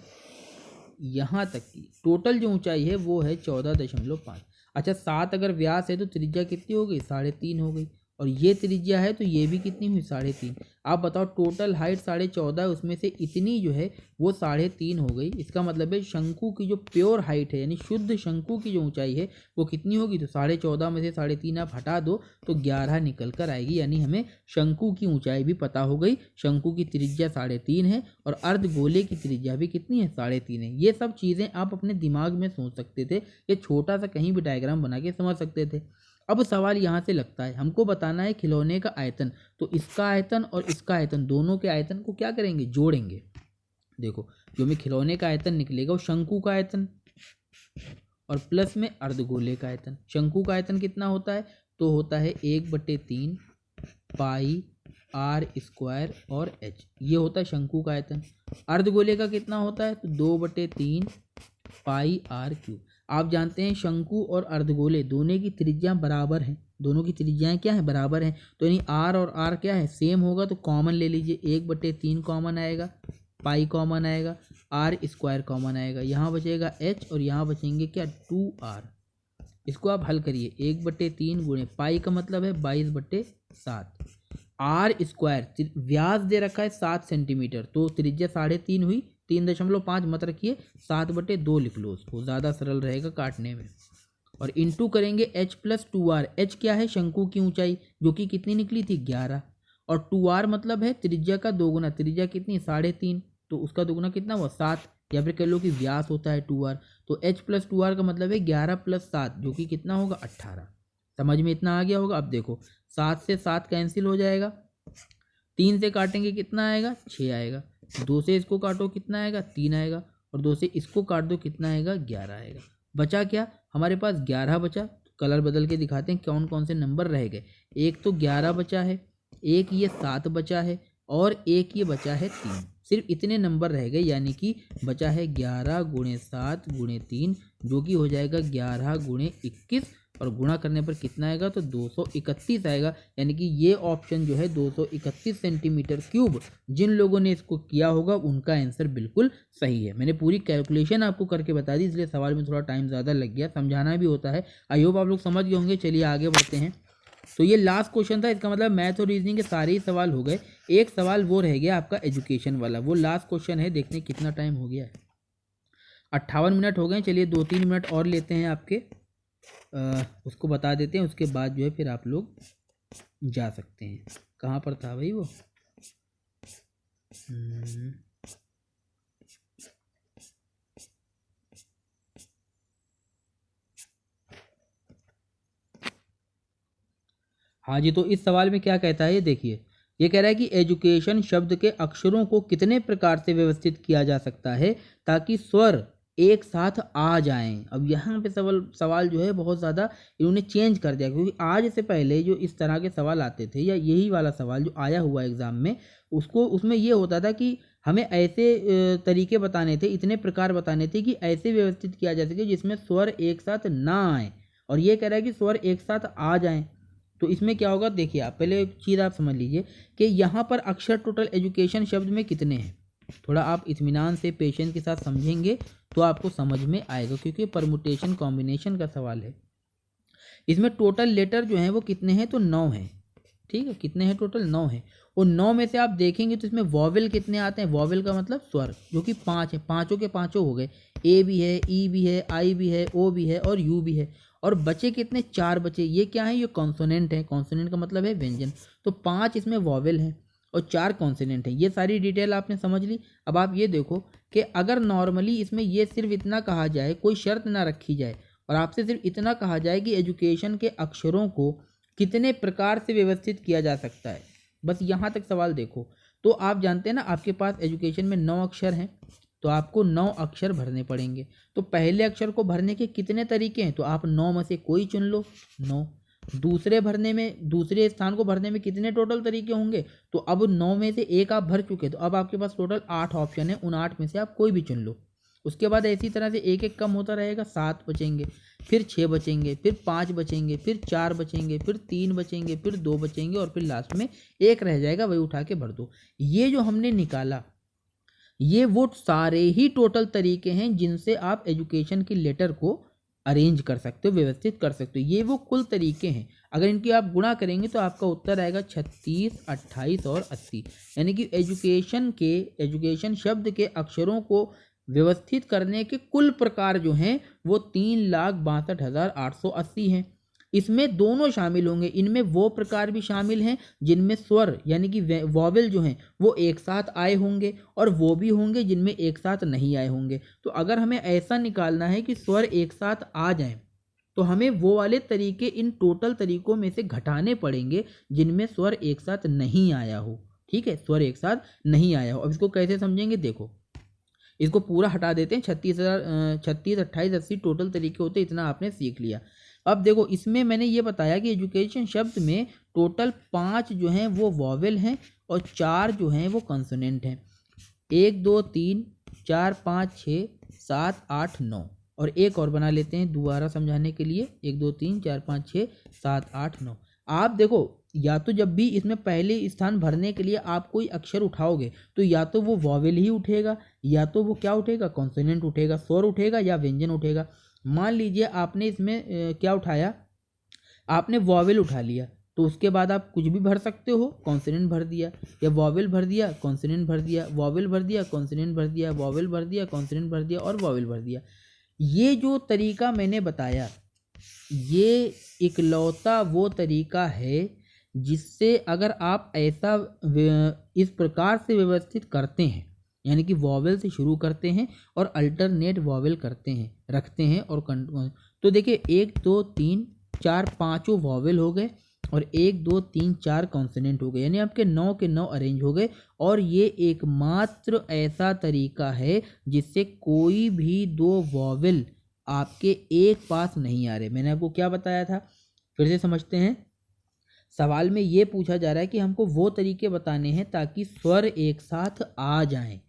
यहाँ तक की टोटल जो ऊंचाई है वो है 14.5। अच्छा, 7 अगर व्यास है तो त्रिज्या कितनी हो गई, 3.5 हो गई, और ये त्रिज्या है तो ये भी कितनी हुई, 3.5। आप बताओ टोटल हाइट 14.5 उसमें से इतनी जो है वो 3.5 हो गई। इसका मतलब है शंकु की जो प्योर हाइट है यानी शुद्ध शंकु की जो ऊंचाई है वो कितनी होगी, तो 14.5 में से 3.5 आप हटा दो तो 11 निकल कर आएगी। यानी हमें शंकु की ऊंचाई भी पता हो गई। शंकु की त्रिज्या 3.5 है और अर्धगोले की त्रिज्या भी कितनी है, 3.5 है। ये सब चीज़ें आप अपने दिमाग में सोच सकते थे, ये छोटा सा कहीं भी डायग्राम बना के समझ सकते थे। अब सवाल यहाँ से लगता है, हमको बताना है खिलौने का आयतन, तो इसका आयतन और इसका आयतन दोनों के आयतन को क्या करेंगे, जोड़ेंगे। देखो, जो हमें खिलौने का आयतन निकलेगा वो शंकु का आयतन और प्लस में अर्धगोले का आयतन। शंकु का आयतन कितना होता है, तो होता है 1/3 पाई r स्क्वायर और h, ये होता है शंकु का आयतन। अर्धगोले का कितना होता है, तो 2/3 पाई r³। आप जानते हैं शंकु और अर्धगोले दोनों की त्रिज्या बराबर हैं, दोनों की त्रिज्याएं क्या है, बराबर हैं। तो यानी r और r क्या है, सेम होगा, तो कॉमन ले लीजिए, 1/3 कॉमन आएगा, पाई कॉमन आएगा, r² कॉमन आएगा, यहाँ बचेगा h और यहाँ बचेंगे क्या, 2r। इसको आप हल करिए, 1/3 गुणे पाई का मतलब है 22/7, r² व्यास दे रखा है 7 सेंटीमीटर, तो त्रिज्या 3.5 हुई, 3.5 मत रखिए, 7/2 लिख लो, उसको ज़्यादा सरल रहेगा काटने में। और इंटू करेंगे h + 2r। h क्या है, शंकु की ऊंचाई जो कि कितनी निकली थी, 11, और 2r मतलब है त्रिज्या का दोगुना, त्रिज्या कितनी 3.5, तो उसका दोगुना कितना हुआ 7, या फिर कह लो कि व्यास होता है 2r, तो h + 2r का मतलब है 11 + 7 जो कि कितना होगा 18। समझ में इतना आ गया होगा। अब देखो 7 से 7 कैंसिल हो जाएगा, 3 से काटेंगे कितना आएगा, 6 आएगा, 2 से इसको काटो कितना आएगा, 3 आएगा, और 2 से इसको काट दो कितना आएगा, 11 आएगा। बचा क्या हमारे पास, 11 बचा। कलर बदल के दिखाते हैं कौन कौन से नंबर रह गए। एक तो 11 बचा है, एक ये 7 बचा है, और एक ये बचा है 3। सिर्फ इतने नंबर रह गए, यानी कि बचा है 11 × 7 × 3 जो कि हो जाएगा 11 × 21, और गुणा करने पर कितना आएगा, तो 231 आएगा। यानी कि ये ऑप्शन जो है 231 सेंटीमीटर क्यूब, जिन लोगों ने इसको किया होगा उनका आंसर बिल्कुल सही है। मैंने पूरी कैलकुलेशन आपको करके बता दी, इसलिए सवाल में थोड़ा टाइम ज़्यादा लग गया, समझाना भी होता है। आई होप आप लोग समझ गए होंगे। चलिए आगे बढ़ते हैं। तो ये लास्ट क्वेश्चन था, इसका मतलब मैथ और रीजनिंग के सारे ही सवाल हो गए। एक सवाल वो रह गया आपका एजुकेशन वाला, वो लास्ट क्वेश्चन है। देखते हैं कितना टाइम हो गया है, 58 मिनट हो गए। चलिए 2-3 मिनट और लेते हैं आपके। उसको बता देते हैं, उसके बाद जो है फिर आप लोग जा सकते हैं। कहाँ पर था भाई वो? हाँ जी, तो इस सवाल में क्या कहता है ये देखिए, ये कह रहा है कि एजुकेशन शब्द के अक्षरों को कितने प्रकार से व्यवस्थित किया जा सकता है ताकि स्वर एक साथ आ जाएं। अब यहाँ पे सवाल जो है बहुत ज़्यादा इन्होंने चेंज कर दिया, क्योंकि आज से पहले जो इस तरह के सवाल आते थे या यही वाला सवाल जो आया हुआ एग्ज़ाम में, उसमें ये होता था कि हमें ऐसे तरीके बताने थे, इतने प्रकार बताने थे कि ऐसे व्यवस्थित किया जा सके जिसमें स्वर एक साथ ना आए, और ये कह रहा है कि स्वर एक साथ आ जाएं। तो इसमें क्या होगा देखिए, आप पहले एक चीज़ आप समझ लीजिए कि यहाँ पर अक्षर टोटल एजुकेशन शब्द में कितने हैं। थोड़ा आप इत्मीनान से पेशेंस के साथ समझेंगे तो आपको समझ में आएगा, क्योंकि परमुटेशन कॉम्बिनेशन का सवाल है। इसमें टोटल लेटर जो हैं वो कितने हैं, तो 9 हैं। ठीक है, कितने हैं टोटल? 9 हैं। और 9 में से आप देखेंगे तो इसमें वॉवेल कितने आते हैं? वॉवेल का मतलब स्वर, जो कि 5 है। पाँचों के पाँचों हो गए, ए भी है, ई भी है, आई भी है, ओ भी है और यू भी है। और बचे कितने? 4 बचे। ये क्या है? ये कॉन्सोनेंट है। कॉन्सोनेंट का मतलब है व्यंजन। तो 5 इसमें वॉवेल हैं और 4 कॉन्सोनेंट है। ये सारी डिटेल आपने समझ ली। अब आप ये देखो कि अगर नॉर्मली इसमें ये सिर्फ इतना कहा जाए, कोई शर्त ना रखी जाए, और आपसे सिर्फ इतना कहा जाए कि एजुकेशन के अक्षरों को कितने प्रकार से व्यवस्थित किया जा सकता है, बस यहाँ तक सवाल देखो, तो आप जानते हैं ना आपके पास एजुकेशन में 9 अक्षर हैं, तो आपको 9 अक्षर भरने पड़ेंगे। तो पहले अक्षर को भरने के कितने तरीके हैं? तो आप 9 में से कोई चुन लो, 9। दूसरे स्थान को भरने में कितने टोटल तरीके होंगे? तो अब 9 में से एक आप भर चुके, तो अब आपके पास टोटल 8 ऑप्शन है। उन 8 में से आप कोई भी चुन लो। उसके बाद इसी तरह से एक एक कम होता रहेगा, 7 बचेंगे, फिर 6 बचेंगे, फिर 5 बचेंगे, फिर 4 बचेंगे, फिर 3 बचेंगे, फिर 2 बचेंगे और फिर लास्ट में एक रह जाएगा, वही उठा के भर दो। ये जो हमने निकाला, ये वो सारे ही टोटल तरीके हैं जिनसे आप एजुकेशन की लेटर को अरेंज कर सकते हो, व्यवस्थित कर सकते हो। ये वो कुल तरीके हैं। अगर इनकी आप गुणा करेंगे तो आपका उत्तर आएगा 36, 28 और 80। यानी कि एजुकेशन शब्द के अक्षरों को व्यवस्थित करने के कुल प्रकार जो हैं वो 3,62,880 हैं। इसमें दोनों शामिल होंगे। इनमें वो प्रकार भी शामिल हैं जिनमें स्वर यानी कि वॉवेल जो हैं वो एक साथ आए होंगे, और वो भी होंगे जिनमें एक साथ नहीं आए होंगे। तो अगर हमें ऐसा निकालना है कि स्वर एक साथ आ जाएं, तो हमें वो वाले तरीके इन टोटल तरीकों में से घटाने पड़ेंगे जिनमें स्वर एक साथ नहीं आया हो। ठीक है, स्वर एक साथ नहीं आया हो। अब इसको कैसे समझेंगे, देखो इसको पूरा हटा देते हैं। 36, 28, 80 टोटल तरीके होते हैं, इतना आपने सीख लिया। अब देखो इसमें मैंने ये बताया कि एजुकेशन शब्द में टोटल 5 जो हैं वो वॉवेल हैं और 4 जो हैं वो कंसोनेंट हैं। 1, 2, 3, 4, 5, 6, 7, 8, 9 और एक और बना लेते हैं दोबारा समझाने के लिए। 1, 2, 3, 4, 5, 6, 7, 8, 9। आप देखो, या तो जब भी इसमें पहले स्थान भरने के लिए आप कोई अक्षर उठाओगे तो या तो वो वॉवेल ही उठेगा, या तो वो क्या उठेगा, कॉन्सोनेंट उठेगा, स्वर उठेगा या व्यंजन उठेगा। मान लीजिए आपने इसमें क्या उठाया, आपने वॉवेल उठा लिया, तो उसके बाद आप कुछ भी भर सकते हो। कॉन्सोनेंट भर दिया, या वॉवेल भर दिया, कॉन्सोनेंट भर दिया, वॉवेल भर दिया, कॉन्सोनेंट भर दिया, वॉवेल भर दिया, कॉन्सोनेंट भर दिया और वॉवेल भर दिया। ये जो तरीका मैंने बताया, ये इकलौता वो तरीका है जिससे अगर आप ऐसा इस प्रकार से व्यवस्थित करते हैं, यानी कि वॉवेल से शुरू करते हैं और अल्टरनेट वॉवेल करते हैं, रखते हैं और तो देखिए 1, 2, 3, 4, 5 वॉवेल हो गए और 1, 2, 3, 4 कॉन्सोनेंट हो गए, यानी आपके 9 के 9 अरेंज हो गए। और ये एकमात्र ऐसा तरीका है जिससे कोई भी 2 वॉवेल आपके एक पास नहीं आ रहे। मैंने आपको क्या बताया था, फिर से समझते हैं। सवाल में ये पूछा जा रहा है कि हमको वो तरीके बताने हैं ताकि स्वर एक साथ आ जाएं।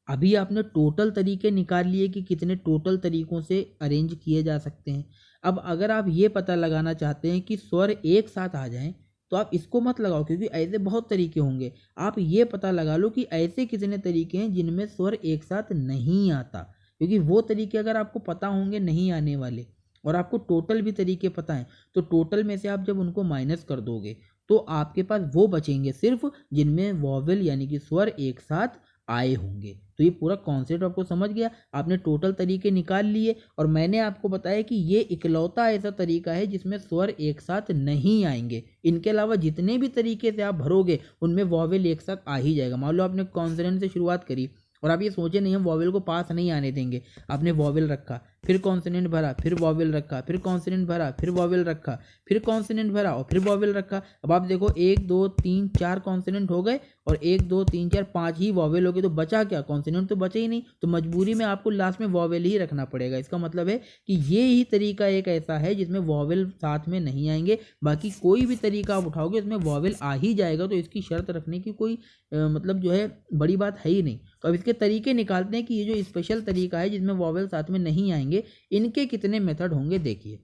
अभी आपने टोटल तरीके निकाल लिए कि कितने टोटल तरीकों से अरेंज किए जा सकते हैं। अब अगर आप ये पता लगाना चाहते हैं कि स्वर एक साथ आ जाएं, तो आप इसको मत लगाओ, क्योंकि ऐसे बहुत तरीके होंगे। आप ये पता लगा लो कि ऐसे कितने तरीके हैं जिनमें स्वर एक साथ नहीं आता, क्योंकि वो तरीके अगर आपको पता होंगे नहीं आने वाले और आपको टोटल भी तरीके पता हैं, तो टोटल में से आप जब उनको माइनस कर दोगे तो आपके पास वो बचेंगे सिर्फ जिनमें वॉवेल यानी कि स्वर एक साथ आए होंगे। तो ये पूरा कॉन्सेप्ट आपको समझ गया, आपने टोटल तरीके निकाल लिए और मैंने आपको बताया कि ये इकलौता ऐसा तरीका है जिसमें स्वर एक साथ नहीं आएंगे। इनके अलावा जितने भी तरीके से आप भरोगे उनमें वॉवेल एक साथ आ ही जाएगा। मान लो आपने कॉन्सोनेंट से शुरुआत करी और आप ये सोचे नहीं हम वॉवेल को पास नहीं आने देंगे, आपने वॉवेल रखा, फिर कॉन्सोनेंट भरा, फिर वॉवेल रखा, फिर कॉन्सोनेंट भरा, फिर वॉवेल रखा, फिर कॉन्सोनेंट भरा और फिर वॉवेल रखा। अब आप देखो 1 2 3 4 कॉन्सोनेंट हो गए और 1 2 3 4 5 ही वॉवेल हो गए, तो बचा क्या? कॉन्सोनेंट तो बचे ही नहीं, तो मजबूरी में आपको लास्ट में वॉवेल ही रखना पड़ेगा। इसका मतलब है कि ये ही तरीका एक ऐसा है जिसमें वॉवेल साथ में नहीं आएंगे, बाकी कोई भी तरीका आप उठाओगे उसमें वॉवेल आ ही जाएगा। तो इसकी शर्त रखने की कोई मतलब जो है बड़ी बात है ही नहीं। तो अब इसके तरीके निकालते हैं कि ये जो स्पेशल तरीका है जिसमें वॉवेल साथ में नहीं आएंगे, इनके कितने मेथड होंगे। देखिए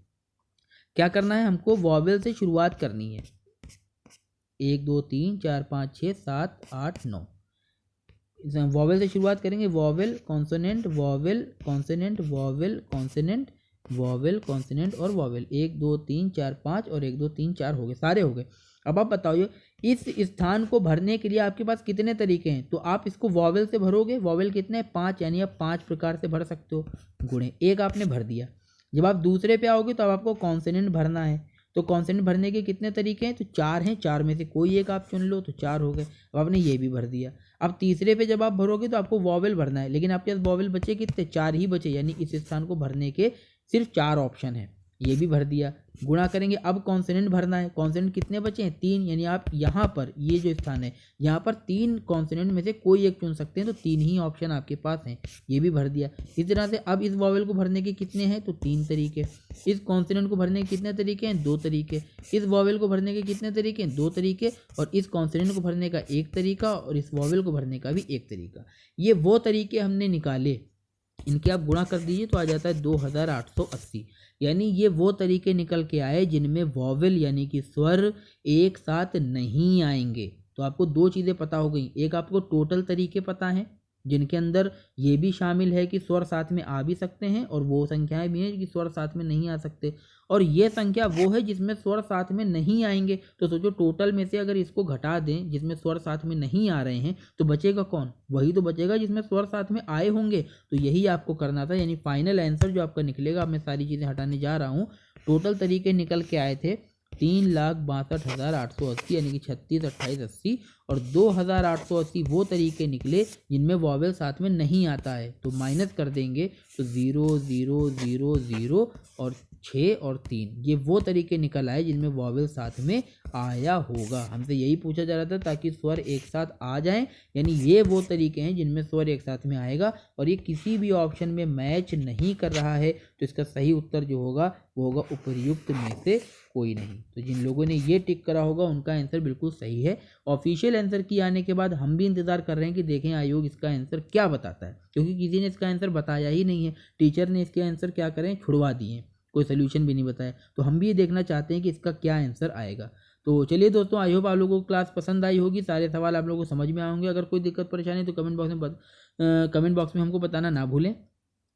क्या करना है, हमको वॉवेल से शुरुआत करनी है। 1 2 3 4 5 6 7 8 9 वॉवेल से शुरुआत करेंगे। Vowel consonant vowel consonant vowel consonant vowel consonant और वॉवेल। 1 2 3 4 5 और 1 2 3 4 हो गए, सारे हो गए। अब आप बताओ इस स्थान को भरने के लिए आपके पास कितने तरीके हैं। तो आप इसको वॉवेल से भरोगे, वॉवेल कितने? 5, यानी आप 5 प्रकार से भर सकते हो। गुणे 1 आपने भर दिया। जब आप दूसरे पे आओगे तो अब आपको कॉन्सोनेंट भरना है। तो कॉन्सोनेंट भरने के कितने तरीके हैं? तो 4 हैं, 4 में से कोई एक आप चुन लो, तो 4 हो गए। अब आपने ये भी भर दिया। अब तीसरे पे जब आप भरोगे तो आपको वॉवेल भरना है, लेकिन आपके पास वॉवेल बचे कितने? 4 ही बचे, यानी इस स्थान को भरने के सिर्फ 4 ऑप्शन है, ये भी भर दिया। गुणा करेंगे, अब कॉन्सोनेंट भरना है। कॉन्सोनेंट कितने बचे हैं? 3, यानी आप यहाँ पर ये जो स्थान है यहाँ पर 3 कॉन्सोनेंट में से कोई एक चुन सकते हैं, तो 3 ही ऑप्शन आपके पास हैं, ये भी भर दिया। इस तरह से अब इस वॉवेल को भरने के कितने हैं? तो 3 तरीके। इस कॉन्सोनेंट को भरने के कितने तरीके हैं? 2 तरीके। इस वॉवेल को भरने के कितने तरीके हैं? 2 तरीके। और इस कॉन्सोनेंट को भरने का 1 तरीका और इस वॉवेल को भरने का भी 1 तरीका। ये वो तरीके हमने निकाले, इनके आप गुणा कर दीजिए तो आ जाता है 2880। यानी ये वो तरीके निकल के आए जिनमें वॉवेल यानी कि स्वर एक साथ नहीं आएंगे। तो आपको 2 चीज़ें पता हो गई, एक आपको टोटल तरीके पता हैं जिनके अंदर ये भी शामिल है कि स्वर साथ में आ भी सकते हैं, और वो संख्याएं भी हैं कि स्वर साथ में नहीं आ सकते, और ये संख्या वो है जिसमें स्वर साथ में नहीं आएंगे। तो सोचो टोटल में से अगर इसको घटा दें जिसमें स्वर साथ में नहीं आ रहे हैं तो बचेगा कौन? वही तो बचेगा जिसमें स्वर साथ में आए होंगे। तो यही आपको करना था, यानी फाइनल आंसर जो आपका निकलेगा, अब मैं सारी चीज़ें हटाने जा रहा हूँ। टोटल तरीके निकल के आए थे 3,62,880, यानी कि 36, 28, 80, और 2,880 वो तरीके निकले जिनमें वॉवेल साथ में नहीं आता है। तो माइनस कर देंगे तो 0 0 0 0 और 6 और 3, ये वो तरीके निकल आए जिनमें वॉवेल साथ में आया होगा। हमसे यही पूछा जा रहा था ताकि स्वर एक साथ आ जाएं, यानी ये वो तरीके हैं जिनमें स्वर एक साथ में आएगा, और ये किसी भी ऑप्शन में मैच नहीं कर रहा है। तो इसका सही उत्तर जो होगा वो होगा उपर्युक्त में से कोई नहीं। तो जिन लोगों ने ये टिक करा होगा उनका आंसर बिल्कुल सही है। ऑफिशियल आंसर की आने के बाद हम भी इंतजार कर रहे हैं कि देखें आयोग इसका आंसर क्या बताता है, क्योंकि किसी ने इसका आंसर बताया ही नहीं है। टीचर ने इसके आंसर क्या करें, छुड़वा दिए हैं, कोई सोल्यूशन भी नहीं बताया। तो हम भी ये देखना चाहते हैं कि इसका क्या आंसर आएगा। तो चलिए दोस्तों, आई होप आप लोगों को क्लास पसंद आई होगी, सारे सवाल आप लोगों को समझ में आएंगे। अगर कोई दिक्कत परेशानी तो कमेंट बॉक्स में हमको बताना ना भूलें।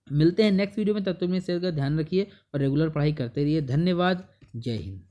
मिलते हैं नेक्स्ट वीडियो में, तब तक अपने सेहत का ध्यान रखिए और रेगुलर पढ़ाई करते रहिए। धन्यवाद, जय हिंद।